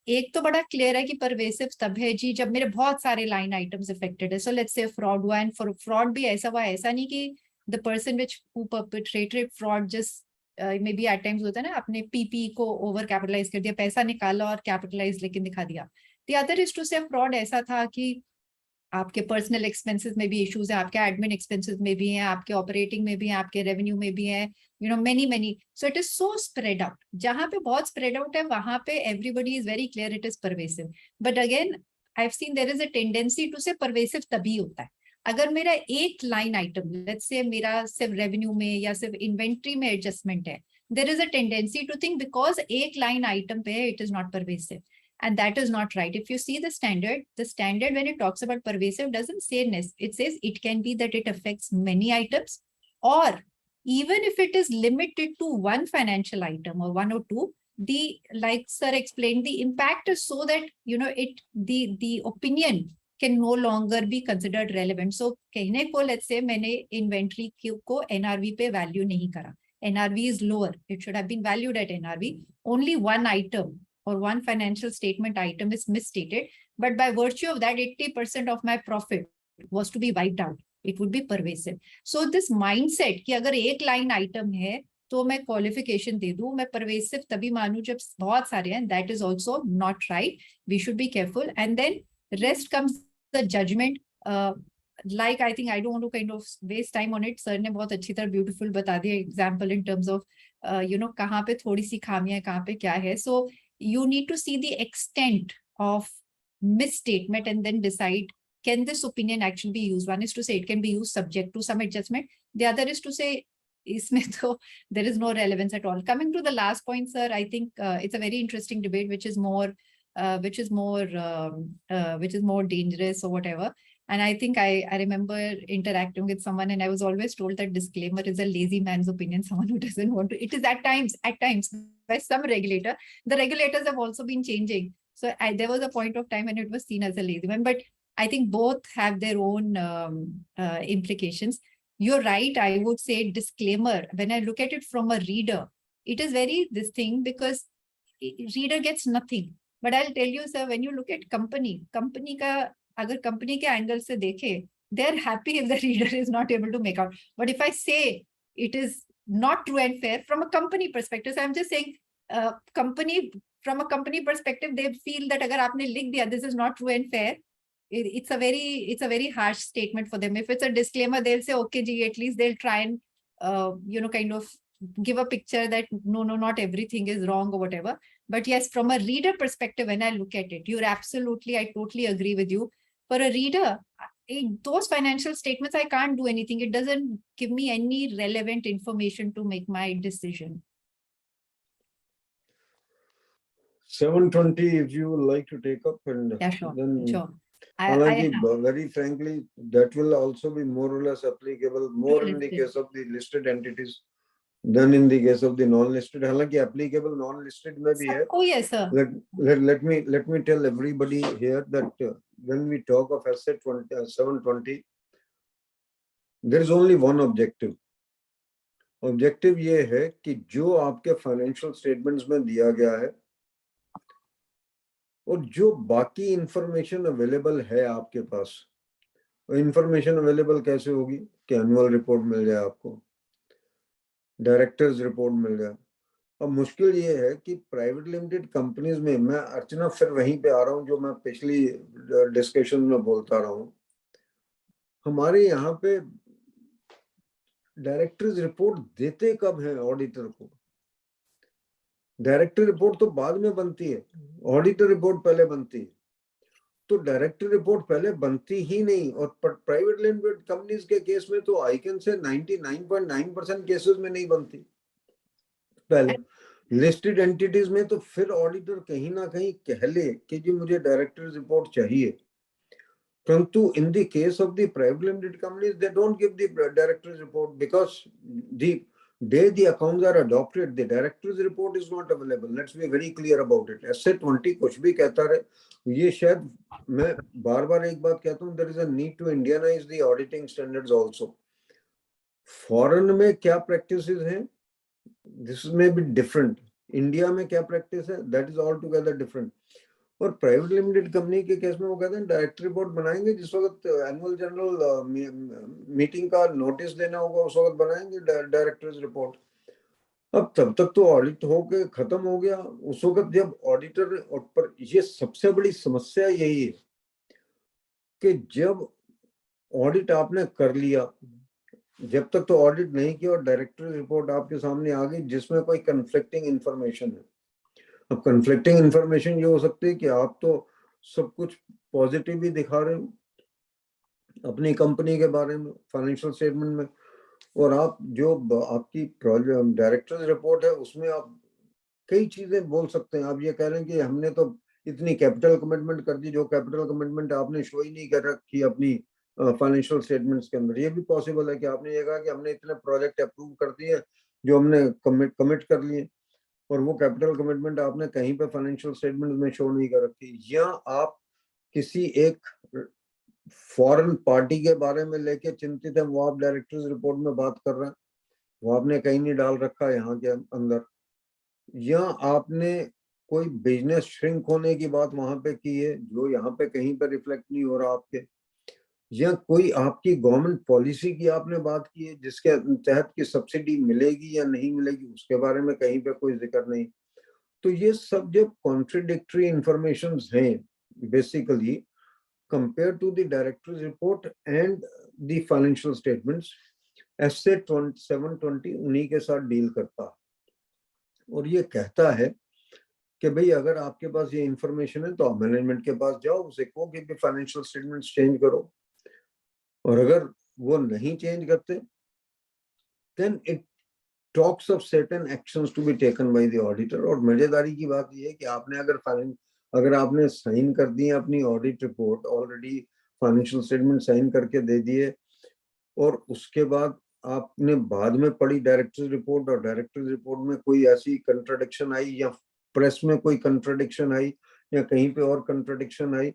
एक तो बड़ा clear है कि pervasive तब है जी जब मेरे बहुत सारे लाइन आइटम्स अफेक्टेड है. सो लेट्स से फ्रॉड हुआ, एंड फॉर फ्रॉड भी ऐसा हुआ, ऐसा नहीं कि the person which who perpetrated fraud just may be at times होता है ना, अपने पीपी को ओवर कैपिटलाइज कर दिया, पैसा निकाला और कैपिटलाइज लेकिन दिखा दिया. द अदर इज टू से फ्रॉड ऐसा था कि आपके पर्सनल एक्सपेंसेस में भी इश्यूज है, आपके एडमिन एक्सपेंसेस में भी हैं, आपके ऑपरेटिंग में भी हैं, आपके रेवेन्यू में भी है, many. So it is so spread out. जहां पे बहुत स्प्रेड आउट है वहां पे everybody is very clear it is pervasive. But again I have seen there is a tendency to say pervasive तभी होता है अगर मेरा एक लाइन आइटम, लेट्स से मेरा सिर्फ रेवेन्यू में या सिर्फ इन्वेंट्री में एडजस्टमेंट है, there is a tendency to think because एक लाइन आइटम पे है it is not pervasive. And that is not right. If you see the standard when it talks about pervasive doesn't say this. It says it can be that it affects many items, or even if it is limited to one financial item or 1 or 2, like sir explained, the impact is so that the opinion can no longer be considered relevant. So कहने को let's say मैंने inventory को NRV पे value नहीं करा. NRV is lower. It should have been valued at NRV. Only one item or one financial statement item is misstated, but by virtue of that 80% of my profit was to be wiped out. It would be pervasive. So this mindset कि अगर एक line item है तो मैं qualification दे दूं, मैं pervasive तभी मानूं जब बहुत सारे हैं, that is also not right. We should be careful. And then rest comes the judgment. Like I think I don't want to kind of waste time on it. Sir ने बहुत अच्छी तरह beautiful बता दिया example in terms of कहाँ पे थोड़ी सी खामियां, कहाँ पे क्या है. So you need to see the extent of misstatement and then decide, can this opinion actually be used? One is to say it can be used subject to some adjustment. The other is to say, there is no relevance at all. Coming to the last point, sir, I think it's a very interesting debate, which is more which is more dangerous or whatever. And I think I remember interacting with someone, and I was always told that disclaimer is a lazy man's opinion, someone who doesn't want to. It is at times by some regulator. The regulators have also been changing. So there was a point of time when it was seen as a lazy man, but I think both have their own implications. You're right. I would say disclaimer. When I look at it from a reader, it is very this thing, because reader gets nothing. But I'll tell you, sir, when you look at company का अगर company के angle से देखे, they're happy if the reader is not able to make out. But if I say it is not true and fair from a company perspective, so I'm just saying, company, from a company perspective, they feel that अगर आपने लिख दिया this is not true and fair, it's a very harsh statement for them. If it's a disclaimer, they'll say okay ji, at least they'll try and kind of give a picture that no, not everything is wrong or whatever. But yes, from a reader perspective, when I look at it, I totally agree with you. For a reader, those financial statements, I can't do anything. It doesn't give me any relevant information to make my decision. 720, if you would like to take up, and Yeah, sure. then Sure. very frankly, that will also be more or less applicable more in the case of the listed entities than in the case of the non-listed. हालांकि applicable non-listed में भी है. Yes, sir. Let me tell everybody here that when we talk of asset 720, there is only one objective. Objective ये है कि जो आपके financial statements में दिया गया है और जो बाकी इंफॉर्मेशन अवेलेबल है आपके पास, इंफॉर्मेशन अवेलेबल कैसे होगी कि एनुअल रिपोर्ट मिल जाए आपको, डायरेक्टर्स रिपोर्ट मिल जाए. अब मुश्किल ये है कि प्राइवेट लिमिटेड कंपनीज में, मैं अर्चना फिर वहीं पे आ रहा हूँ जो मैं पिछली डिस्कशन में बोलता रहा हूँ, हमारे यहाँ पे डायरेक्टर्स रिपोर्ट देते कब है ऑडिटर को? डायरेक्टर रिपोर्ट तो बाद में बनती है, ऑडिटर रिपोर्ट पहले बनती है. तो डायरेक्टर रिपोर्ट पहले बनती ही नहीं. और प्राइवेट लिमिटेड कंपनीज के केस में तो आई कैन से 99.9% केसेस में नहीं बनती पहले. लिस्टेड एंटिटीज में तो फिर ऑडिटर कहीं ना कहीं कह ले कि जी मुझे डायरेक्टर रिपोर्ट चाहिए, परंतु in the case of the private limited companies they don't give the director report because the day the accounts are adopted, the director's report is not available. Let's be very clear about it. Asset 20 कुछ भी कहता रहे, ये शायद मैं बार बार एक बात कहता हूँ, there is a need to Indianize the auditing standards also. Foreign में क्या practices हैं, this may be different. India में क्या practice है, that is altogether different. और प्राइवेट लिमिटेड कंपनी के केस में वो कहते हैं डायरेक्टर रिपोर्ट बनाएंगे जिस वक्त एनुअल जनरल मीटिंग का नोटिस देना होगा उस वक्त बनाएंगे डायरेक्टर्स रिपोर्ट. अब तब तक तो ऑडिट होके खत्म हो गया. उस वक्त जब ऑडिटर, और पर ये सबसे बड़ी समस्या यही है कि जब ऑडिट आपने कर लिया, जब तक तो ऑडिट नहीं किया और डायरेक्टर रिपोर्ट आपके सामने आ गई जिसमें कोई कन्फ्लिक्टिंग इंफॉर्मेशन है. अब कन्फ्लिक्टिंग इंफॉर्मेशन ये हो सकती है कि आप तो सब कुछ पॉजिटिव ही दिखा रहे हो अपनी कंपनी के बारे में फाइनेंशियल स्टेटमेंट में, और आप जो आपकी डायरेक्टर्स रिपोर्ट है उसमें आप कई चीजें बोल सकते हैं. आप ये कह रहे हैं कि हमने तो इतनी कैपिटल कमिटमेंट कर दी जो कैपिटल कमिटमेंट आपने शो ही नहीं कर रखी अपनी फाइनेंशियल स्टेटमेंट्स के अंदर. ये भी पॉसिबल है कि आपने ये कहा कि हमने इतने प्रोजेक्ट अप्रूव कर दिए जो हमने कमिट कर लिए और वो कैपिटल कमिटमेंट आपने कहीं पे फाइनेंशियल स्टेटमेंट में शो नहीं कर रखी, या आप किसी एक फॉरेन पार्टी के बारे में लेके चिंतित है, वो आप डायरेक्टर्स रिपोर्ट में बात कर रहे हैं, वो आपने कहीं नहीं डाल रखा यहाँ के अंदर, या आपने कोई बिजनेस श्रिंक होने की बात वहां पे की है जो यहाँ पे कहीं पे रिफ्लेक्ट नहीं हो रहा आपके, या कोई आपकी गवर्नमेंट पॉलिसी की आपने बात की है जिसके तहत की सब्सिडी मिलेगी या नहीं मिलेगी उसके बारे में कहीं पे कोई जिक्र नहीं. तो ये सब जब कॉन्ट्रडिक्टरी इंफॉर्मेशन हैं basically compare to the director's report and the financial statements, asset 720 उन्हीं के साथ डील करता है और ये कहता है कि भाई अगर आपके पास ये इंफॉर्मेशन है तो आप मैनेजमेंट के पास जाओ, उसे कहो कि फाइनेंशियल स्टेटमेंट्स चेंज करो, और अगर वो नहीं चेंज करते then it talks of certain actions to be taken by the auditor. और मजेदारी की बात ये है कि आपने अगर अगर आपने साइन कर दी अपनी audit report, already financial statement sign करके दे दिए, और उसके बाद आपने बाद में पढ़ी डायरेक्टर्स रिपोर्ट, और डायरेक्टर्स रिपोर्ट में कोई ऐसी कंट्राडिक्शन आई, या प्रेस में कोई कंट्राडिक्शन आई, या कहीं पे और contradiction I,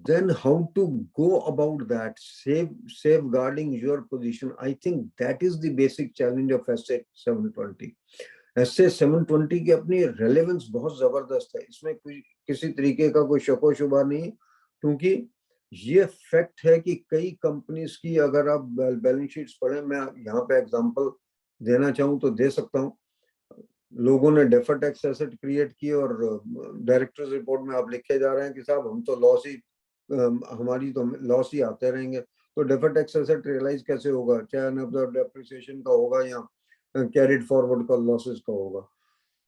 then how to go about that, safeguarding your position. I think that is the basic challenge of SA 720. SA 720 की अपनी रेलेवेंस बहुत जबरदस्त है, इसमें किसी तरीके का कोई शको शुबा नहीं, क्योंकि ये फैक्ट है कि कई कंपनीज की, अगर आप बैलेंस शीट्स पढ़ें, मैं यहाँ पे एग्जांपल देना चाहूँ तो दे सकता हूँ, लोगों ने डेफर्ड टैक्स एसेट क्रिएट किए और डायरेक्टर्स रिपोर्ट में आप लिखे जा रहे हैं कि साहब हम तो लॉस ही, हमारी तो लॉस ही आते रहेंगे, तो डेफर्ड टैक्स एसेट रियलाइज कैसे होगा, चाहे अनअब्जॉर्ब्ड डेप्रिसिएशन का होगा या कैरिड फॉरवर्ड का लॉसेस का होगा।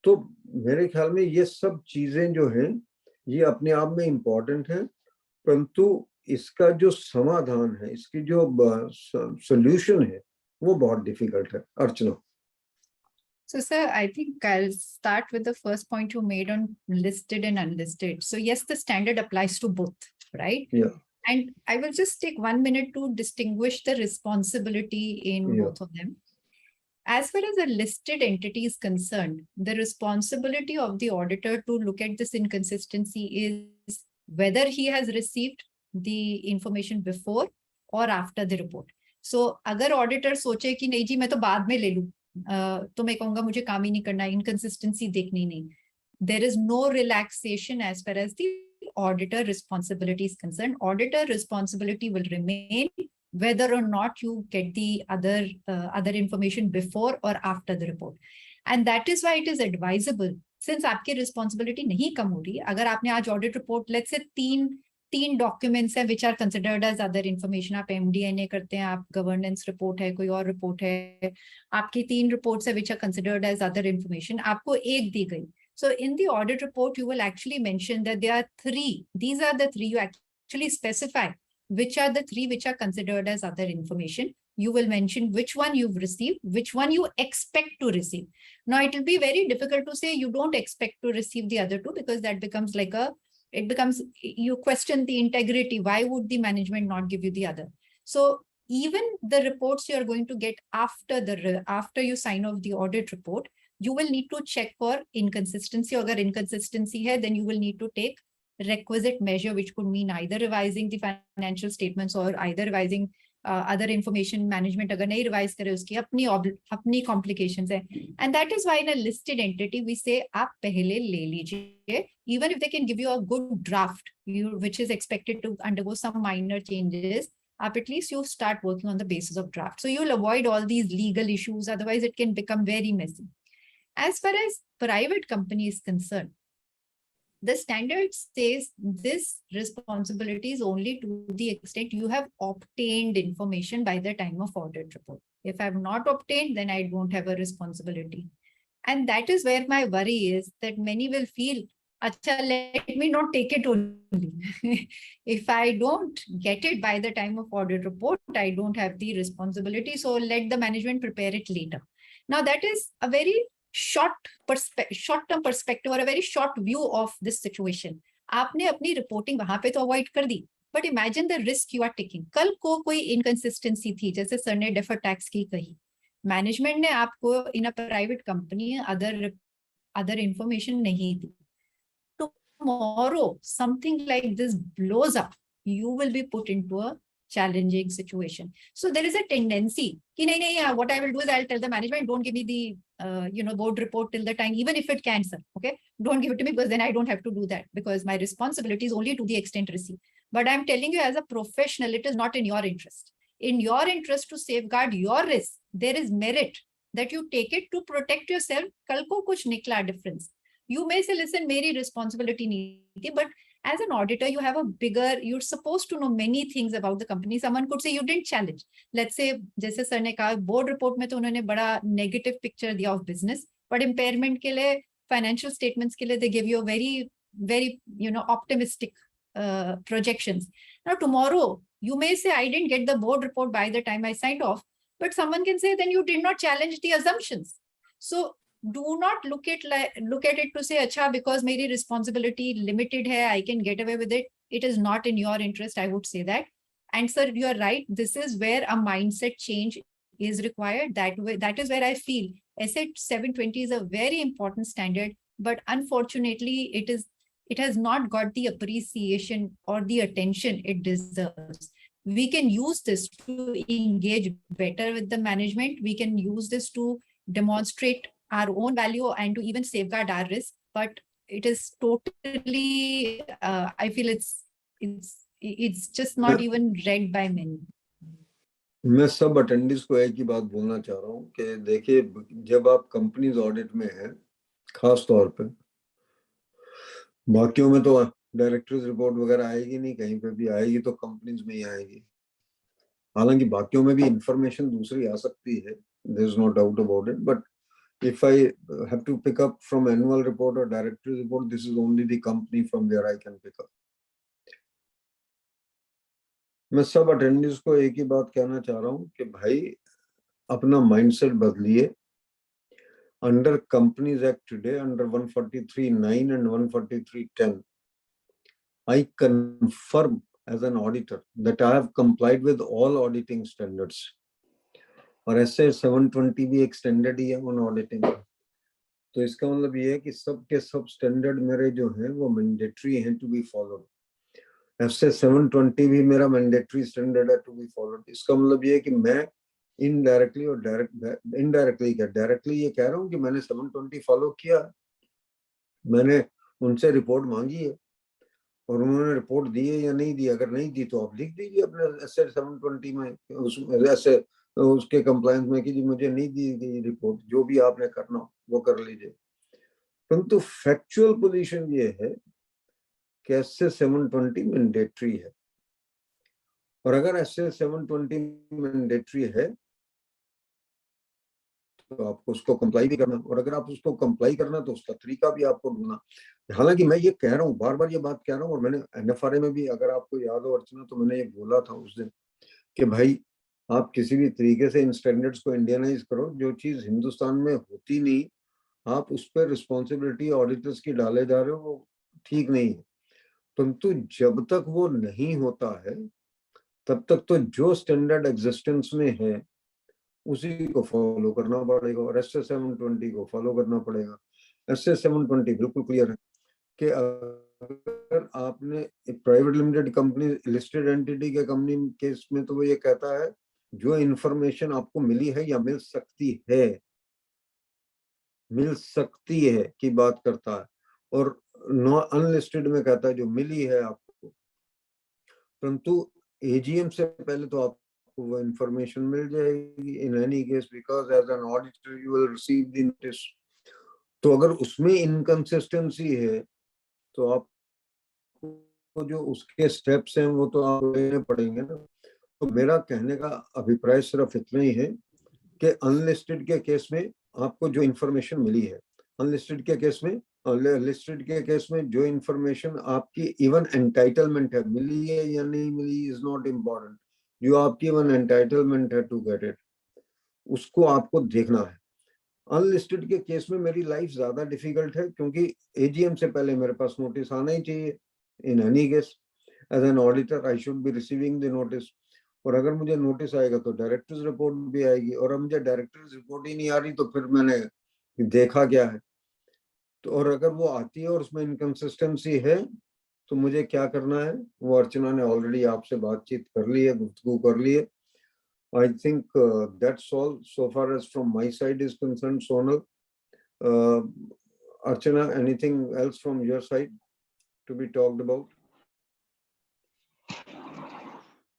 तो मेरे ख्याल में ये सब चीजें जो हैं ये अपने आप में इम्पोर्टेंट हैं, परंतु इसका जो समाधान है, इसकी जो सोल्यूशन है, वो बहुत डिफिकल्ट है। अर्चना। So, sir, I think I'll start with the first point you made on listed and unlisted. So, yes, the standard applies to both, right? Yeah. And I will just take 1 minute to distinguish the responsibility in both of them. As far as a listed entity is concerned, the responsibility of the auditor to look at this inconsistency is whether he has received the information before or after the report. So, अगर auditor सोचे कि नहीं जी मैं तो बाद में ले लूं, तो मैं कहूंगा मुझे काम ही नहीं करना, inconsistency देखनी नहीं. There is no relaxation as far as the auditor responsibility is concerned. Auditor responsibility will remain whether or not you get the other information before or after the report. And that is why it is advisable, since आपकी responsibility नहीं कम हो रही, अगर आपने आज audit report, let's say तीन documents हैं which are considered as other information, आप MD&A करते हैं, आप governance report है, कोई और report है, आपकी 3 reports है which are considered as other information, आपको एक दी गई. So in the audit report, you will actually mention that there are 3. These are the 3 you actually specify which are the 3 which are considered as other information. You will mention which one you've received, which one you expect to receive. Now, it will be very difficult to say you don't expect to receive the other 2, because that becomes like you question the integrity. Why would the management not give you the other? So even the reports you are going to get after you sign off the audit report, you will need to check for inconsistency. Agar inconsistency hai, then you will need to take requisite measure, which could mean either revising the financial statements or either revising other information. Management agar nahi revise kare, uski apni complications hai. And that is why in a listed entity, we say, aap pehle le lijiye. Even if they can give you a good draft, which is expected to undergo some minor changes, at least you start working on the basis of draft. So you'll avoid all these legal issues. Otherwise, it can become very messy. As far as private company is concerned, the standard says this responsibility is only to the extent you have obtained information by the time of audit report. If I have not obtained, then I don't have a responsibility. And that is where my worry is, that many will feel, acha, let me not take it only. If I don't get it by the time of audit report, I don't have the responsibility. So let the management prepare it later. Now, that is a very short-term perspective or a very short view of this situation. आपने अपनी reporting वहां पे तो avoid कर दी, but imagine the risk you are taking. कल को कोई inconsistency थी, जैसे सर ने deferred tax की कही, management ने आपको in a private company other information नहीं दी. Tomorrow something like this blows up, you will be put into a challenging situation. So there is a tendency, what I will do is I'll tell the management, don't give me the board report till the time, even if it can, sir. Okay, don't give it to me, because then I don't have to do that, because my responsibility is only to the extent received. But I'm telling you, as a professional, it is not in your interest. In your interest to safeguard your risk, there is merit that you take it to protect yourself. Kal ko kuch nikla difference. You may say, listen, meri responsibility nahi thi, but as an auditor, you have you're supposed to know many things about the company. Someone could say you didn't challenge. Let's say, जैसे sir ने कहा, board report में तो उन्होंने बड़ा negative picture दिया of business, but impairment के लिए, financial statements के लिए, they give you a very, very, optimistic projections. Now, tomorrow, you may say, I didn't get the board report by the time I signed off, but someone can say, then you did not challenge the assumptions. So do not look at it to say, "Acha, because my responsibility limited hai, I can get away with it." It is not in your interest, I would say that. And sir, you are right. This is where a mindset change is required. That is where I feel asset 720 is a very important standard, but unfortunately, it has not got the appreciation or the attention it deserves. We can use this to engage better with the management. We can use this to demonstrate our own value and to even safeguard our risk. But it is totally, I feel it's just not even read by many. मैं सब attendants को एक ही बात बोलना चाह रहा हूँ कि देखिए, जब आप कंपनीज ऑडिट में हैं, खास तौर पे, बाकियों में तो डायरेक्टर्स रिपोर्ट वगैरह आएगी नहीं, कहीं पे भी आएगी तो कंपनीज में ही आएगी। हालांकि बाकियों में भी इंफॉर्मेशन दूसरी आ सकती है, there is no doubt about it, but if I have to pick up from annual report or director's report, this is only the company from where I can pick up. मैं सब attendants को एक ही बात कहना चाह रहा हूँ कि भाई अपना माइंडसेट बदलिए। Under companies act today, under 143(9) and 143(10), I confirm as an auditor that I have complied with all auditing standards. और ऐसे 720 भी एक स्टैंडर्ड ही है ऑन ऑडिटिंग। तो इसका मतलब ये है कि सब के सब स्टैंडर्ड मेरे जो हैं वो मैंडेटरी हैं टू बी फॉलोड। ऐसे 720 भी मेरा मैंडेटरी स्टैंडर्ड है टू बी फॉलोड। इसका मतलब ये है कि मैं इनडायरेक्टली और इनडायरेक्टली क्या डायरेक्टली ये कह रहा हूँ कि मैंने 720 फॉलो किया, मैंने उनसे रिपोर्ट मांगी है और उन्होंने रिपोर्ट दी है या नहीं दी। अगर नहीं दी तो आप लिख दीजिए अपने ऐसे 720 में, ऐसे उसके कंप्लायंस में कि जी मुझे नहीं दी गई रिपोर्ट, जो भी आपने करना वो कर लीजिए। परंतु फैक्चुअल पोजीशन ये है कि ऐसे 720 मैंडेटरी है, और अगर ऐसे 720 मैंडेटरी है तो आपको उसको कंप्लाई भी करना, और अगर आप उसको कंप्लाई करना तो उसका तरीका भी आपको ढूंढना। हालांकि मैं ये कह रहा हूँ, बार बार ये बात कह रहा हूँ, और मैंने NFRA में भी, अगर आपको याद हो अर्चना, तो मैंने ये बोला था उस दिन कि भाई आप किसी भी तरीके से इन स्टैंडर्ड्स को इंडियनाइज करो। जो चीज हिंदुस्तान में होती नहीं, आप उस पर रिस्पॉन्सिबिलिटी ऑडिटर्स की डाले जा रहे हो, वो ठीक नहीं है। परंतु जब तक वो नहीं होता है तब तक तो जो स्टैंडर्ड एग्जिस्टेंस में है उसी को फॉलो करना पड़ेगा, और एसए 720 को फॉलो करना पड़ेगा। एसए 720 बिल्कुल क्लियर है कि अगर आपने private limited company, listed entity के कंपनी केस में, तो वो ये कहता है जो इंफॉर्मेशन आपको मिली है या मिल सकती है की बात करता है, और अनलिस्टेड में कहता है जो मिली है आपको। परंतु एजीएम से पहले तो आपको वो इंफॉर्मेशन मिल जाएगी in any case, because as an auditor you will receive the notice. तो अगर उसमें इनकंसिस्टेंसी है तो आपको जो उसके स्टेप्स हैं वो तो आप लेने पड़ेंगे ना। तो मेरा कहने का अभिप्राय सिर्फ इतना ही है कि अनलिस्टेड के केस में आपको जो इंफॉर्मेशन मिली है, अनलिस्टेड के केस में, लिस्टेड के केस में जो इंफॉर्मेशन आपकी इवन एंटाइटलमेंट है, मिली है या नहीं मिली इज नॉट इम्पोर्टेंट, जो आपकी इवन एंटाइटलमेंट है टू गेट इट, उसको आपको देखना है। अनलिस्टेड के केस में मेरी लाइफ ज्यादा डिफिकल्ट है, क्योंकि एजीएम से पहले मेरे पास नोटिस आना ही चाहिए। In any case as an auditor I should be receiving the notice, और अगर मुझे नोटिस आएगा तो डायरेक्टर्स रिपोर्ट भी आएगी, और अब मुझे डायरेक्टर्स रिपोर्ट ही नहीं आ रही तो फिर मैंने देखा क्या है। तो और अगर वो आती है और उसमें इनकंसिस्टेंसी है तो मुझे क्या करना है, वो अर्चना ने ऑलरेडी आपसे बातचीत कर ली है, गुफ्तगू कर ली है। I think that's all so far as from my side is concerned. Sonal, Archana, anything else from your side to be talked about?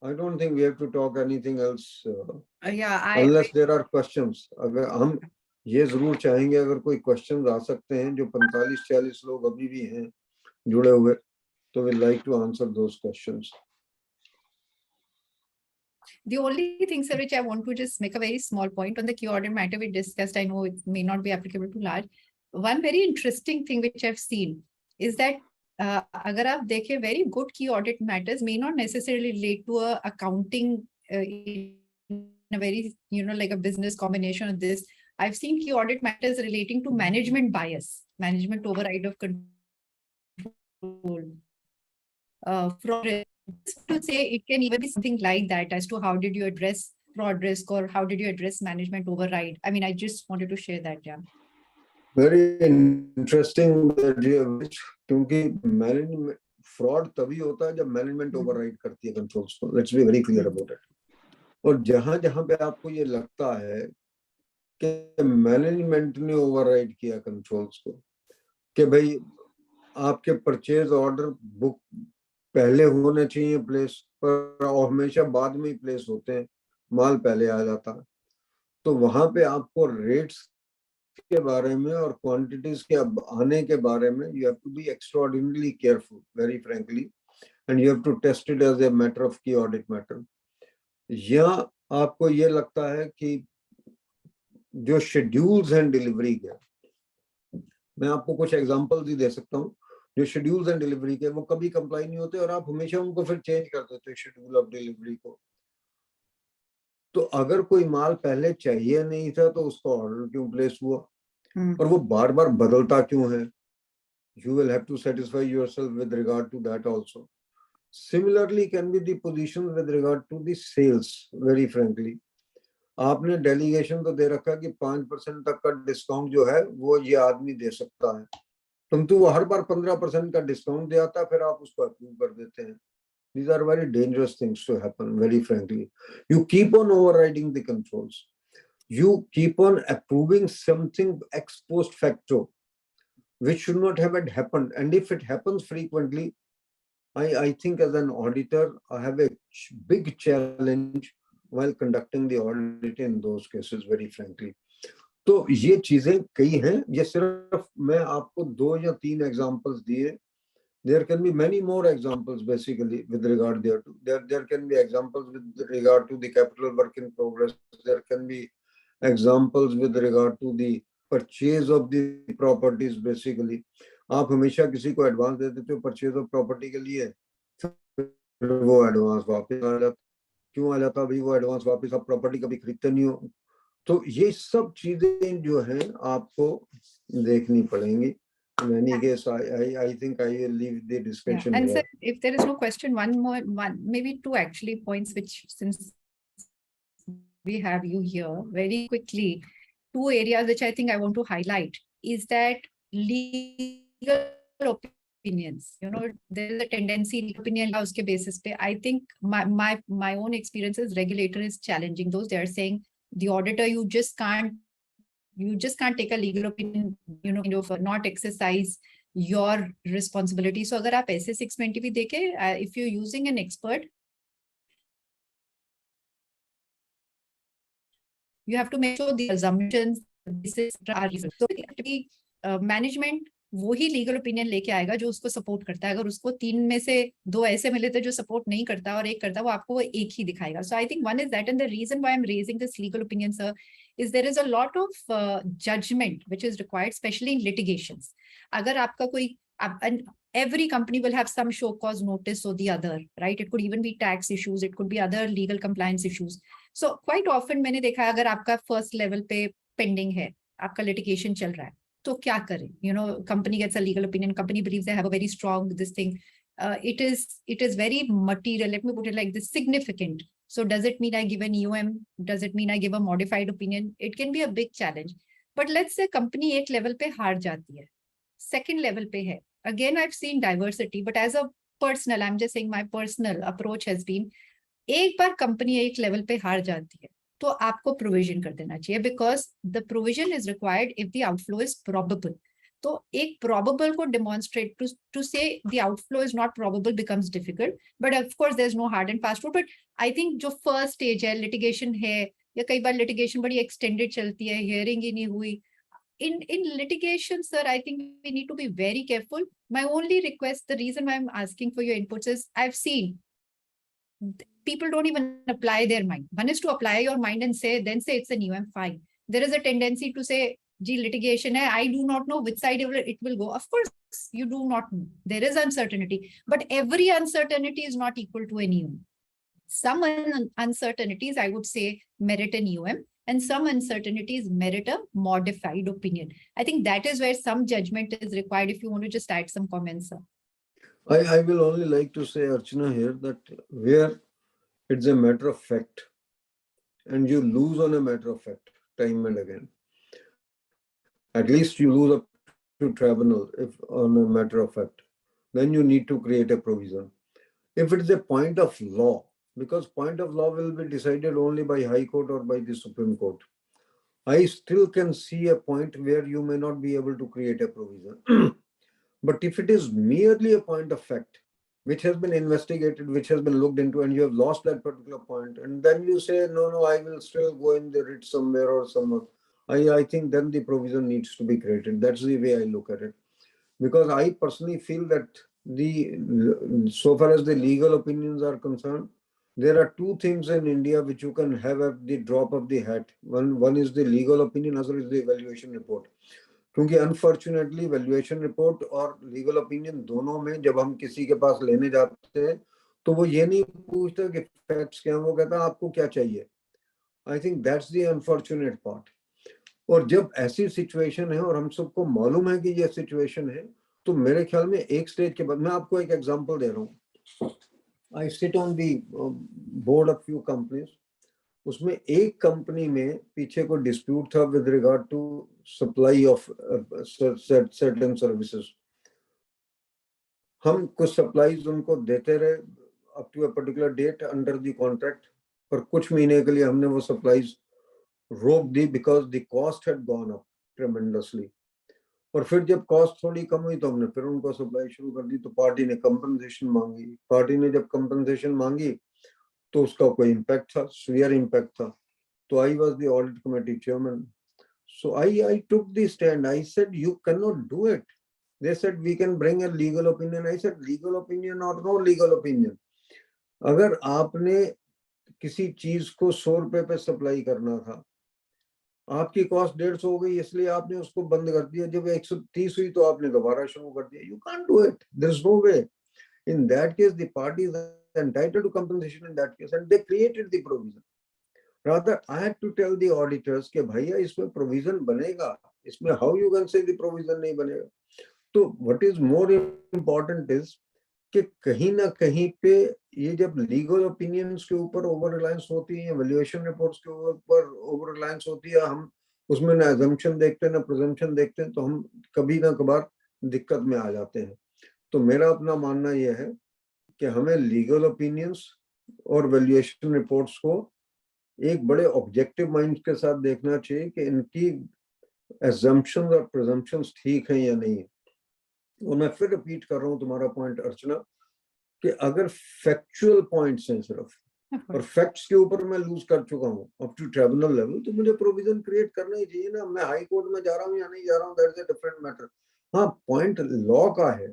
I don't think we have to talk anything else unless there are questions. अगर हम ये जरूर चाहेंगे अगर कोई questions आ सकते हैं, जो 45-46 लोग अभी भी हैं जुड़े हुए, तो we like to answer those questions. The only thing, sir, which I want to just make a very small point on the key audit matter we discussed, I know it may not be applicable to large. One very interesting thing which I've seen is that agar aap dekhe, very good key audit matters may not necessarily relate to a accounting in a very, like a business combination of this. I've seen key audit matters relating to management bias, management override of control, fraud risk. Just to say, it can even be something like that as to how did you address fraud risk or how did you address management override. I mean, I just wanted to share that, yeah. Very interesting that you have, क्योंकि management fraud तभी होता है जब management override करती है controls को. Let's be very clear about it. और जहां जहां पे आपको ये लगता है कि मैनेजमेंट ने ओवरराइड किया कंट्रोल्स को, कि भाई आपके परचेज ऑर्डर बुक पहले होने चाहिए प्लेस पर, हमेशा बाद में ही प्लेस होते हैं, माल पहले आ जाता है, तो वहां पे आपको रेट्स के बारे में और क्वांटिटीज के आने के बारे में you have to be extraordinarily careful, very frankly, and you have to test it as a matter of key audit matter. या आपको ये लगता है कि जो शेड्यूल्स हैं डिलीवरी के, मैं आपको कुछ एग्जांपल्स ही दे सकता हूँ, जो शेड्यूल्स एंड डिलीवरी के वो कभी कंप्लाई नहीं होते और आप हमेशा उनको फिर चेंज कर देते शेड्यूल ऑफ डिलीवरी को. तो अगर कोई माल पहले चाहिए नहीं था तो उसका ऑर्डर क्यों प्लेस हुआ और वो बार बार बदलता क्यों है? You will have to satisfy yourself with regard to that also. Similarly can be the position with regard to the sales. Very frankly, आपने डेलीगेशन तो दे रखा कि 5% तक का डिस्काउंट जो है वो ये आदमी दे सकता है, तुम तो हर बार 15% का डिस्काउंट दे आता, फिर आप उसको अप्रूव कर देते हैं. These are very dangerous things to happen, very frankly. You keep on overriding the controls. You keep on approving something ex post facto, which should not have happened. And if it happens frequently, I think as an auditor, I have a big challenge while conducting the audit in those cases, very frankly. तो ये चीजें कई हैं, ये सिर्फ मैं आपको 2 या 3 एग्जांपल्स दिए. There can be many more examples basically with regard there to. There can be examples with regard to the capital work in progress. There can be examples with regard to the purchase of the properties basically. आप हमेशा किसी को advance दे देते हो purchase of property के लिए, फिर वो एडवांस वापस आ जाता. क्यों आ जाता भाई वो एडवांस वापस? आप प्रॉपर्टी कभी खरीदते नहीं हो. तो ये सब चीजें जो हैं आपको देखनी पड़ेंगी. In any case, I think I will leave the discussion And here. sir, if there is no question, one, maybe two actually points, which since we have you here, very quickly, 2 areas which I think I want to highlight is that legal opinions, there is a tendency, legal opinion uske basis pe, I think my own experience as regulator is challenging those. They are saying the auditor, you just can't take a legal opinion, not exercise your responsibility. So agar aap ऐसे 620 भी देखे, if you're using an expert, you have to make sure the assumptions basis are reasonable. So management वो ही legal opinion लेके आएगा जो उसको support करता है. अगर उसको 3 में से 2 ऐसे मिले थे जो सपोर्ट नहीं करता और 1 करता, वो आपको वो एक ही दिखाएगा. So I think one is that, and the reason why I am raising this legal opinion sir is there is a lot of judgment which is required, especially in litigations. Agar aapka koi, and every company will have some show cause notice or the other, right? It could even be tax issues, it could be other legal compliance issues. So quite often मैंने देखा है, अगर आपका first level पे pending है, आपका litigation चल रहा है, तो क्या करें? Company gets a legal opinion, company believes they have a very strong this thing. It is very material, let me put it like this, significant. So does it mean I give an EOM? Does it mean I give a modified opinion? It can be a big challenge. But let's say company एक level पे हार जाती है, second level पे है. Again, I've seen diversity, but as a personal, I'm just saying my personal approach has been, एक बार company एक level पे हार जाती है, तो आपको provision कर देना चाहिए, because the provision is required if the outflow is probable. तो एक probable को demonstrate to say the outflow is not probable becomes difficult, but of course there's no hard and fast rule. But I think जो first stage है, litigation है, या कई बार litigation बड़ी extended चलती है, hearing ही नहीं हुई. In litigation, sir, I think we need to be very careful. My only request, the reason why I'm asking for your inputs is I've seen people don't even apply their mind. One is to apply your mind and then say it's a new and fine. There is a tendency to say, gee, litigation hai, I do not know which side it will go. Of course, you do not know. There is uncertainty, but every uncertainty is not equal to an EOM. Some uncertainties, I would say, merit an EOM, and some uncertainties merit a modified opinion. I think that is where some judgment is required. If you want to just add some comments, sir. I will only like to say, Archana, here that where it's a matter of fact and you lose on a matter of fact time and again, at least you lose up to tribunal if on a matter of fact, then you need to create a provision. If it is a point of law, because point of law will be decided only by High Court or by the Supreme Court, I still can see a point where you may not be able to create a provision. But if it is merely a point of fact, which has been investigated, which has been looked into, and you have lost that particular point, and then you say, no, I will still go in the writ somewhere or somewhere, I think then the provision needs to be created. That's the way I look at it. Because I personally feel that so far as the legal opinions are concerned, there are two things in India which you can have at the drop of the hat. One is the legal opinion, other is the evaluation report. क्योंकि unfortunately valuation report और legal opinion दोनों में जब हम किसी के पास लेने जाते हैं तो वो ये नहीं पूछता कि फैक्ट्स क्या, वो कहता आपको क्या चाहिए. आई think that's the unfortunate part. और जब ऐसी सिचुएशन है और हम सबको मालूम है कि ये सिचुएशन है, तो मेरे ख्याल में एक स्टेज के बाद, मैं आपको एक एग्जांपल दे रहा हूँ. I sit on the board of few companies. उसमें एक कंपनी में पीछे को डिस्प्यूट था with regard to supply of certain services. हम कुछ सप्लाईज उनको देते रहे up to a particular date under the contract, पर कुछ महीने के लिए हमने वो सप्लाईज रोक दी because the cost had gone up tremendously. और फिर जब कॉस्ट थोड़ी कम हुई तो हमने फिर उनको सप्लाई शुरू कर दी. तो पार्टी ने कंपनसेशन मांगी. पार्टी ने जब कंपनसेशन मांगी तो उसका कोई इम्पैक्ट था, सीवियर इम्पैक्ट था. तो I was the audit committee chairman. So I took the stand. I said, you cannot do it. They said, we can bring a legal opinion. I said, legal opinion or no legal opinion. अगर आपने किसी चीज को 100 रुपए पे supply करना था, आपकी कॉस्ट 150 हो गई, इसलिए आपने उसको बंद कर दिया. जब 130 हुई तो आपने दोबारा शुरू कर दिया. You can't do it. There's no way. In that case, the party is entitled to compensation in that case, and they created the provision. Rather, I had to tell the auditors कि भैया इसमें provision बनेगा, इसमें how you can say the provision नहीं बनेगा. तो what is more important is कि कहीं ना कहीं पे ये जब legal opinions के ऊपर over reliance होती है, valuation reports के ऊपर over reliance होती है, हम उसमें ना assumption देखते हैं ना presumption देखते हैं, तो हम कभी ना कभार दिक्कत में आ जाते हैं. तो मेरा अपना मानना यह है कि हमें legal opinions और valuation reports को एक बड़े ऑब्जेक्टिव माइंड के साथ देखना चाहिए कि इनकी assumptions और presumptions ठीक हैं या नहीं है. और मैं फिर रिपीट कर रहा हूँ तुम्हारा पॉइंट अर्चना, कि अगर फैक्चुअल पॉइंट्स हैं सिर्फ और फैक्ट्स के ऊपर मैं लूज कर चुका हूँ अप टू ट्रिब्यूनल लेवल, तो मुझे प्रोविजन क्रिएट करना ही चाहिए ना. मैं हाई कोर्ट में जा रहा हूँ या नहीं जा रहा हूँ, that is a different matter. हाँ, पॉइंट लॉ का है.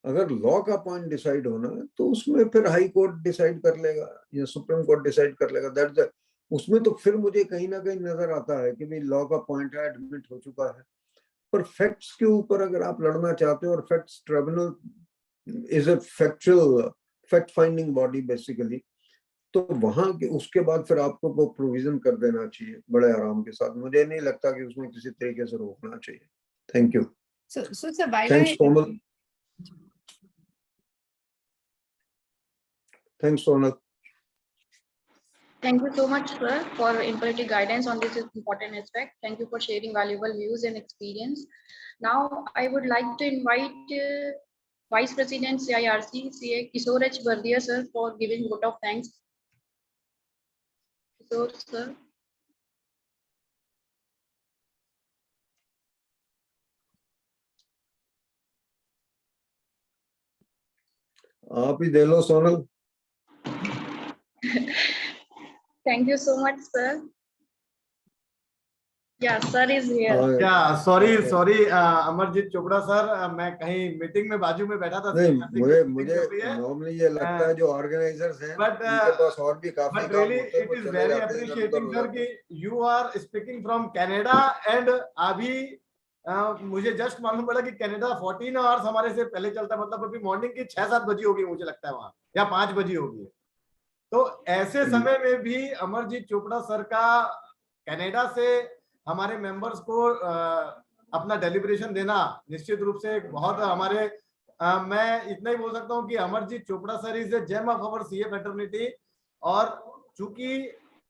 अगर लॉ का पॉइंट डिसाइड होना है तो उसमें फिर हाई कोर्ट डिसाइड कर लेगा या सुप्रीम कोर्ट डिसाइड कर लेगा. दैट उसमें तो फिर मुझे कहीं ना कहीं नजर आता है कि भाई लॉ का पॉइंट है, एडमिट हो चुका है. पर फैक्ट्स के ऊपर अगर आप लड़ना चाहते हो, और facts tribunal is a factual fact finding body basically, तो वहां के उसके बाद फिर आपको वो प्रोविजन कर देना चाहिए बड़े आराम के साथ. मुझे नहीं लगता कि उसमें किसी तरीके से रोकना चाहिए. Thank you. So sir, while thanks Komal. Thanks, Sonal. Thank you so much, sir, for imperative guidance on this important aspect. Thank you for sharing valuable views and experience. Now, I would like to invite Vice President CIRC, CA Kishore H. Bardia, sir, for giving vote of thanks. Kishore, sir. आप ही दे लो Sonal. Thank you so much, sir. Yeah, sir is here. Sorry Amarjeet Chopra sir, मैं कहीं meeting में बाजू में बैठा था. नहीं, मुझे नॉर्मली ये लगता है जो ऑर्गेनाइजर्स हैं उनके पास और भी काफी काम होते हैं, वो चले जाते हैं इधर उधर हो जाते हैं. You are speaking from Canada and अभी मुझे जस्ट मालूम पड़ा कि कनाडा 14 आवर्स हमारे से पहले चलता है. मतलब अभी मॉर्निंग की 6-7 बजी होगी मुझे लगता है वहां, या 5 बजी होगी. तो ऐसे समय में भी अमरजीत चोपड़ा सर का कनाडा से हमारे मेंबर्स को अपना डेलिब्रेशन देना निश्चित रूप से एक बहुत हमारे मैं इतना ही बोल सकता हूँ कि Amarjit Chopra sir is a gem of our CA fraternity. और चूंकि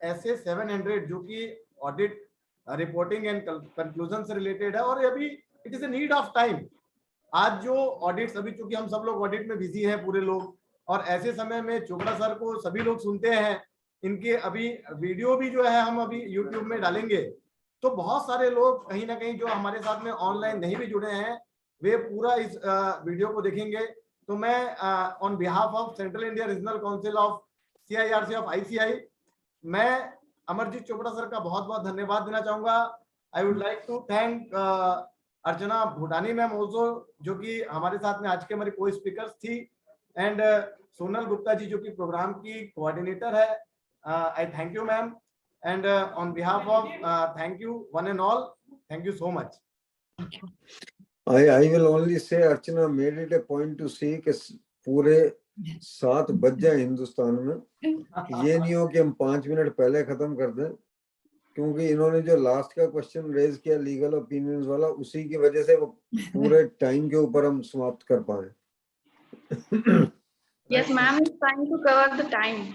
ऐसे 700 जो कि ऑडिट रिपोर्टिंग एंड कंक्लूजन से रिलेटेड है और अभी it is a need of time. आज जो ऑडिट्स अभी चूंकि हम सब लोग ऑडिट में बिजी हैं पूरे लोग, और ऐसे समय में चोपड़ा सर को सभी लोग सुनते हैं। इनके अभी वीडियो भी जो है हम अभी यूट्यूब में डालेंगे, तो बहुत सारे लोग कहीं ना कहीं जो हमारे साथ में ऑनलाइन नहीं भी जुड़े हैं वे पूरा इस वीडियो को देखेंगे। तो मैं on behalf of central India regional council of CIRC of ICI मैं अमरजीत चोपड़ा सर का बहुत बहुत धन्यवाद देना चाहूंगा। I would like to thank Archana Bhutani ma'am also, जो कि हमारे साथ में आज के हमारी को स्पीकर्स थी, एंड सोनल गुप्ता जी जो कि प्रोग्राम की कोऑर्डिनेटर है। आई thank you ma'am, and on behalf of thank you one and all, thank you so much. I will only say Archana made it a point to see कि पूरे 7 बज जाए हिंदुस्तान में, ये नहीं हो कि हम 5 मिनट पहले खत्म कर दें, क्योंकि इन्होंने जो लास्ट का क्वेश्चन रेज किया लीगल ओपिनियंस वाला, उसी की वजह से वो पूरे टाइम के ऊपर हम समाप्त कर पाए। Yes, ma'am is trying to cover the time.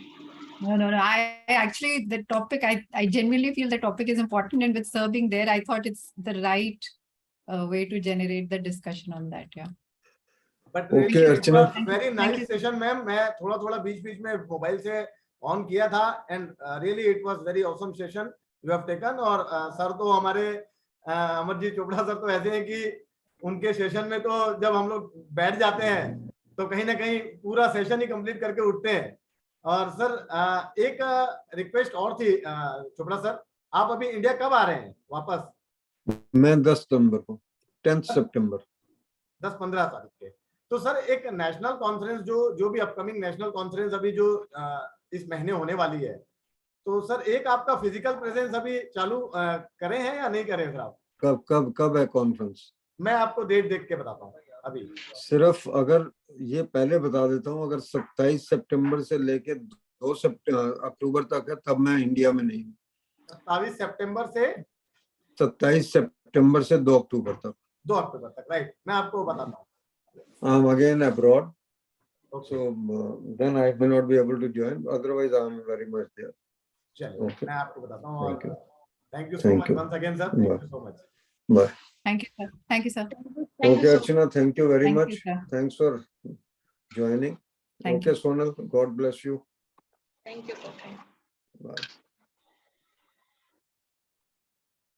No. I actually, the topic, I genuinely feel the topic is important, and with Sir being there, I thought it's the right way to generate the discussion on that. Yeah. But Okay, really, Archana. it was very nice session, ma'am. मैं थोड़ा बीच में mobile से on किया था, and really it was very awesome session you have taken। और sir तो हमारे Amarjeet Chopra sir तो ऐसे हैं कि उनके सेशन में तो जब हम लोग बैठ जाते हैं तो कहीं ना कहीं पूरा सेशन ही कंप्लीट करके उठते हैं। और सर एक रिक्वेस्ट और थी, चोपड़ा सर आप अभी इंडिया कब आ रहे हैं वापस? मैं 10 सितंबर को, 10 सितंबर 10-15 तारीख के। तो सर एक नेशनल कॉन्फ्रेंस जो भी अपकमिंग नेशनल कॉन्फ्रेंस अभी जो इस महीने होने वाली है, तो सर एक आपका फिजिकल प्रेजेंस अभी चालू करें हैं या नहीं करें सर आप? कब है कॉन्फ्रेंस? मैं आपको डेट देख के बताता हूँ अभी। सिर्फ अगर ये पहले बता देता हूँ, अगर 27 सितंबर से लेके 2 अक्टूबर तक है, तब मैं इंडिया में नहीं हूँ। 27 सितंबर से 27 सितंबर से 2 अक्टूबर तक। 2 अक्टूबर तक, राइट। मैं आपको बताता हूँ। I'm again abroad, Okay. so then I may not be able to join. Otherwise, I'm very much there. चलिए, Okay. मैं आपको बताता हूँ। Thank you. Thank you so much once again sir, thank you so much. Bye. Thank you, sir. Thank you, sir. Thank Okay, you so Archana, thank you very Thank much. you, sir. Thanks for joining. Thank Okay, Sonal, God bless you. Thank you. Bye.